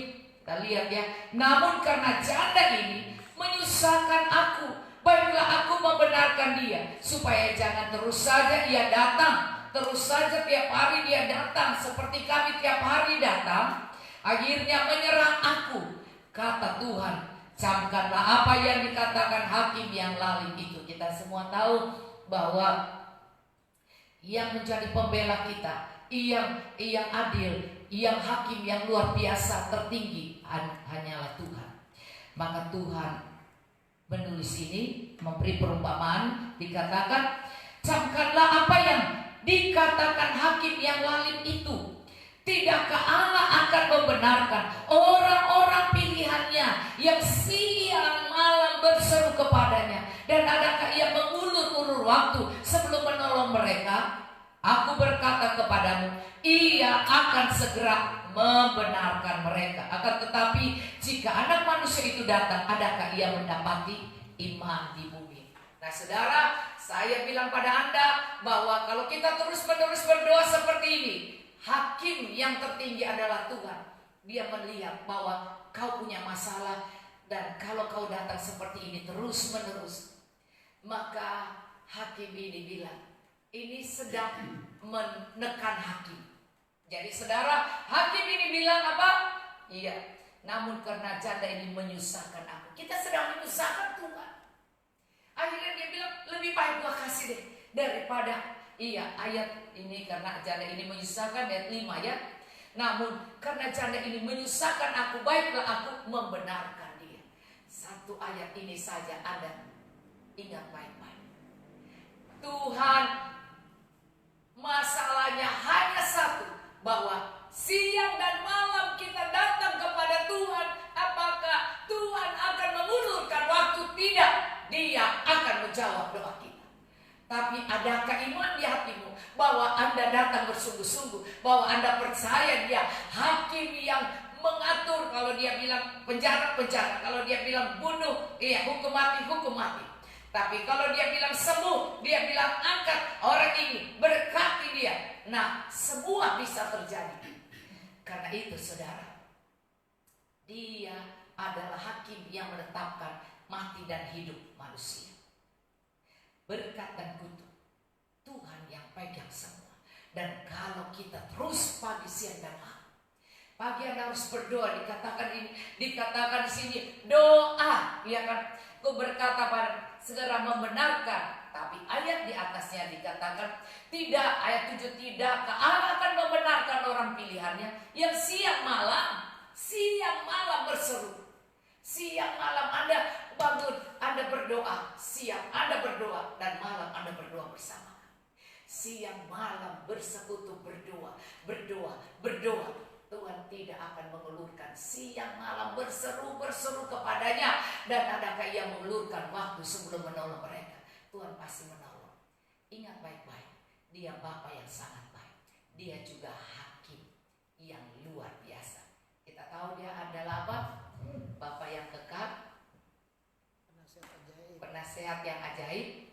kita lihat ya, namun karena janda ini menyusahkan aku, baiklah aku membenarkan dia, supaya jangan terus saja ia datang, terus saja tiap hari dia datang, seperti kami tiap hari datang, akhirnya menyerang aku. Kata Tuhan, camkanlah apa yang dikatakan hakim yang lalim itu. Kita semua tahu bahwa yang menjadi pembela kita, yang adil, yang hakim yang luar biasa tertinggi hanyalah Tuhan. Maka Tuhan menulis ini, memberi perumpamaan, dikatakan, camkanlah apa yang dikatakan hakim yang lalim itu. Tidakkah Allah akan membenarkan orang-orang Aku berkata kepadamu, ia akan segera membenarkan mereka. Akan tetapi jika Anak Manusia itu datang, adakah ia mendapati iman di bumi? Nah saudara, saya bilang pada Anda bahwa kalau kita terus-menerus berdoa seperti ini, hakim yang tertinggi adalah Tuhan. Dia melihat bahwa kau punya masalah, dan kalau kau datang seperti ini terus-menerus, maka hakim ini bilang, ini sedang menekan hakim. Jadi saudara, hakim ini bilang apa? Iya, namun karena janda ini menyusahkan aku. Kita sedang menyusahkan Tuhan. Akhirnya dia bilang, lebih baik gua kasih deh daripada ayat ini, karena janda ini menyusahkan, ayat 5 ya. Namun karena janda ini menyusahkan aku, baiklah aku membenarkan dia. Satu ayat ini saja Anda ingat baik-baik. Tuhan, masalahnya hanya satu, bahwa siang dan malam kita datang kepada Tuhan. Apakah Tuhan akan mengulurkan waktu? Tidak. Dia akan menjawab doa kita. Tapi adakah iman di hatimu bahwa Anda datang bersungguh-sungguh, bahwa Anda percaya dia hakim yang mengatur? Kalau dia bilang penjara, penjara. Kalau dia bilang bunuh, hukum mati, hukum mati. Tapi kalau dia bilang sembuh, dia bilang angkat orang ini, berkati dia. Nah, semua bisa terjadi. Karena itu saudara, dia adalah hakim yang menetapkan mati dan hidup manusia. Berkat dan kutuk, Tuhan yang pegang semua. Dan kalau kita terus pagi, siang dan malam, pagi Anda harus berdoa. Dikatakan di sini doa, ya kan? Kau berkata pada segera membenarkan. Tapi ayat di atasnya dikatakan tidak, ayat 7, tidak, Allah akan membenarkan orang pilihannya yang siang malam berseru. Siang malam Anda bangun, Anda berdoa, siang Anda berdoa, dan malam Anda berdoa bersama. Siang malam bersekutu berdoa. Tuhan tidak akan mengulurkan siang malam berseru kepadanya. Dan adakah ia mengulurkan waktu sebelum menolong mereka? Tuhan pasti menolong. Ingat baik-baik, dia Bapa yang sangat baik. Dia juga hakim yang luar biasa. Kita tahu dia adalah apa? Bapa yang kekal, penasehat yang ajaib,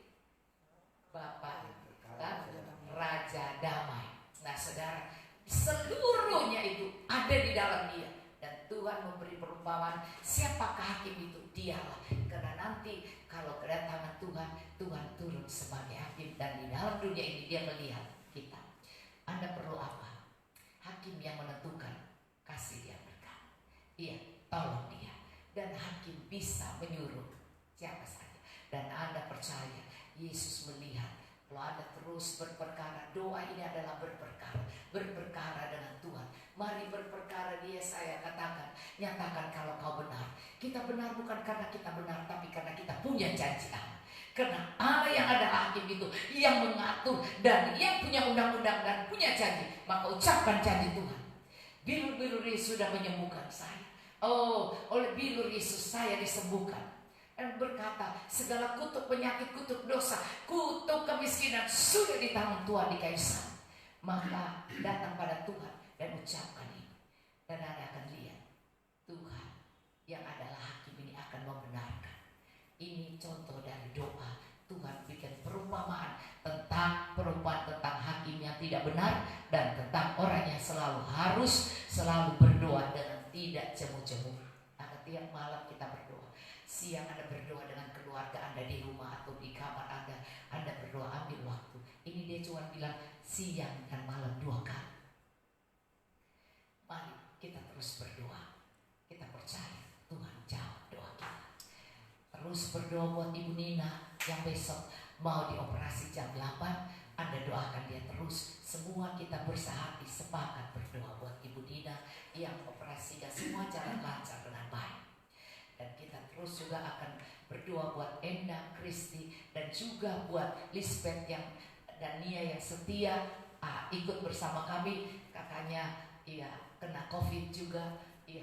Bapa dan Raja damai. Nah saudara, seluruhnya itu ada di dalam dia. Dan Tuhan memberi perumpamaan, siapakah hakim itu? Dialah. Karena nanti kalau kedatangan Tuhan, Tuhan turun sebagai hakim. Dan di dalam dunia ini dia melihat kita. Anda perlu apa? Hakim yang menentukan, kasih dia berkat. Iya, tolong dia. Dan hakim bisa menyuruh siapa saja. Dan Anda percaya Yesus melihat kalau Anda terus berperkara. Doa ini adalah berperkara dengan Tuhan. Mari berperkara dia, saya katakan, nyatakan kalau kau benar. Kita benar bukan karena kita benar, tapi karena kita punya janji Allah. Karena Allah yang adalah hakim itu, yang mengatur dan yang punya undang-undang dan punya janji. Maka ucapkan janji Tuhan. Bilur-bilur Yesus sudah menyembuhkan saya. Oh, oleh bilur Yesus saya disembuhkan. Dan berkata, segala kutuk penyakit, kutuk dosa, kutuk kemiskinan sudah ditanggung Tuhan di kayu salib. Maka datang pada Tuhan dan ucapkan ini. Dan Anda akan lihat Tuhan yang adalah hakim ini akan membenarkan. Ini contoh dari doa. Tuhan bikin perumpamaan tentang hakim yang tidak benar, dan tentang orang yang selalu berdoa dengan tidak jemu-jemu. Maka tiap malam kita berdoa. Siang Anda berdoa dengan keluarga Anda di rumah atau di kamar Anda berdoa, ambil waktu. Ini dia cuma bilang siang dan malam 2 kali. Mari kita terus berdoa. Kita percaya Tuhan jawab doa kita. Terus berdoa buat Ibu Nina yang besok mau dioperasi jam 8. Anda doakan dia terus. Semua kita bersehati sepakat berdoa buat Ibu Nina yang operasinya semua jalan lancar dengan baik. Dan kita terus juga akan berdoa buat Enda, Kristi, dan juga buat Lisbeth dan Nia yang setia ikut bersama kami. Kakaknya kena COVID juga,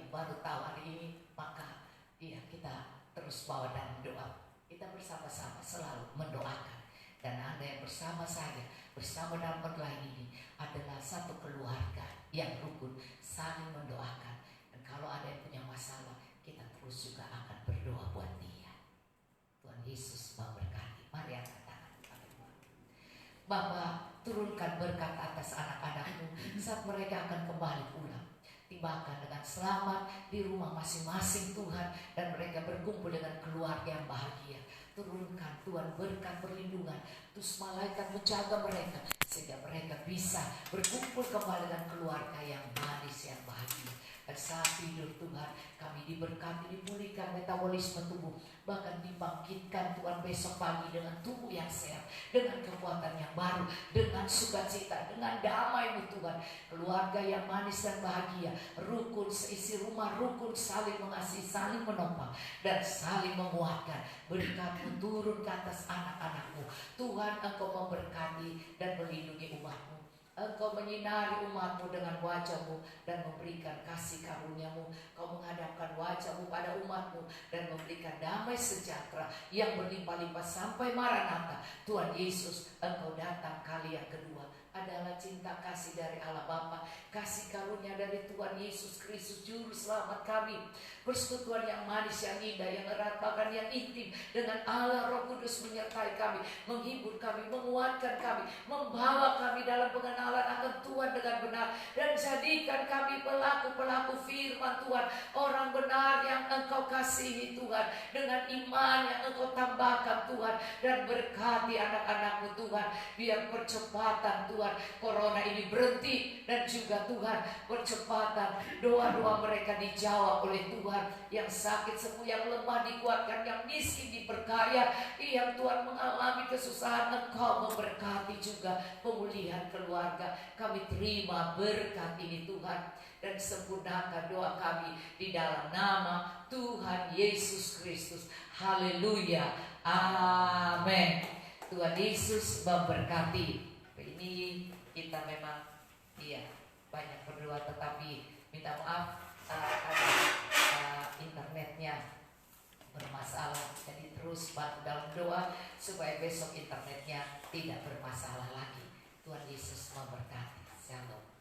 baru tahu hari ini. Maka kita terus bawa dalam doa. Kita bersama-sama selalu mendoakan. dan Anda yang bersama saya, bersama dalam online ini adalah satu keluarga yang rukun, saling mendoakan. Dan kalau ada yang punya masalah, kita terus juga akan berdoa buat dia. Tuhan Yesus memberkati. Mari angkat tangan kepada Tuhan. Bapa, turunkan berkat atas anak-anakmu saat mereka akan kembali pulang. Tibakan dengan selamat di rumah masing-masing Tuhan, dan mereka berkumpul dengan keluarga yang bahagia. Turunkan Tuhan berkat perlindungan, terus malaikat menjaga mereka sehingga mereka bisa berkumpul kembali dengan keluarga yang manis, yang bahagia. Dan saat tidur Tuhan, kami diberkati, dipulihkan metabolisme tubuh, bahkan dibangkitkan Tuhan besok pagi dengan tubuh yang sehat, dengan kekuatan yang baru, dengan sukacita, dengan damai-Mu Tuhan. Keluarga yang manis dan bahagia, rukun seisi rumah, rukun saling mengasihi, saling menopang dan saling menguatkan. Berkat-Mu turun ke atas anak-anak-Mu Tuhan. Engkau memberkati dan melindungi umat-Mu. Engkau menyinari umat-Mu dengan wajah-Mu dan memberikan kasih karunia-Mu. Kau menghadapkan wajah-Mu pada umat-Mu dan memberikan damai sejahtera yang berlimpah-limpah sampai Maranatha. Tuhan Yesus, Engkau datang kali yang kedua adalah cinta kasih dari Allah Bapa, kasih karunia dari Tuhan Yesus Kristus Juru Selamat kami, persekutuan yang manis, yang indah, yang erat, bahkan yang intim dengan Allah Roh Kudus menyertai kami, menghibur kami, menguatkan kami, membawa kami dalam pengenalan akan Tuhan dengan benar, dan jadikan kami pelaku-pelaku firman Tuhan, orang benar yang Engkau kasihi Tuhan, dengan iman yang Engkau tambahkan Tuhan, dan berkati anak-anak-Mu Tuhan. Biar percepatan Tuhan corona ini berhenti, dan juga Tuhan percepatan doa-doa mereka dijawab oleh Tuhan. Yang sakit sembuh, yang lemah dikuatkan, yang miskin diperkaya, yang Tuhan mengalami kesusahan, Engkau memberkati juga pemulihan keluarga. Kami terima berkat ini Tuhan, dan sempurnakan doa kami di dalam nama Tuhan Yesus Kristus. Haleluya, amin. Tuhan Yesus memberkati. Ini kita memang banyak berdoa, tetapi minta maaf ada internetnya bermasalah. Jadi terus bantu dalam doa supaya besok internetnya tidak bermasalah lagi. Tuhan Yesus memberkati. Shalom.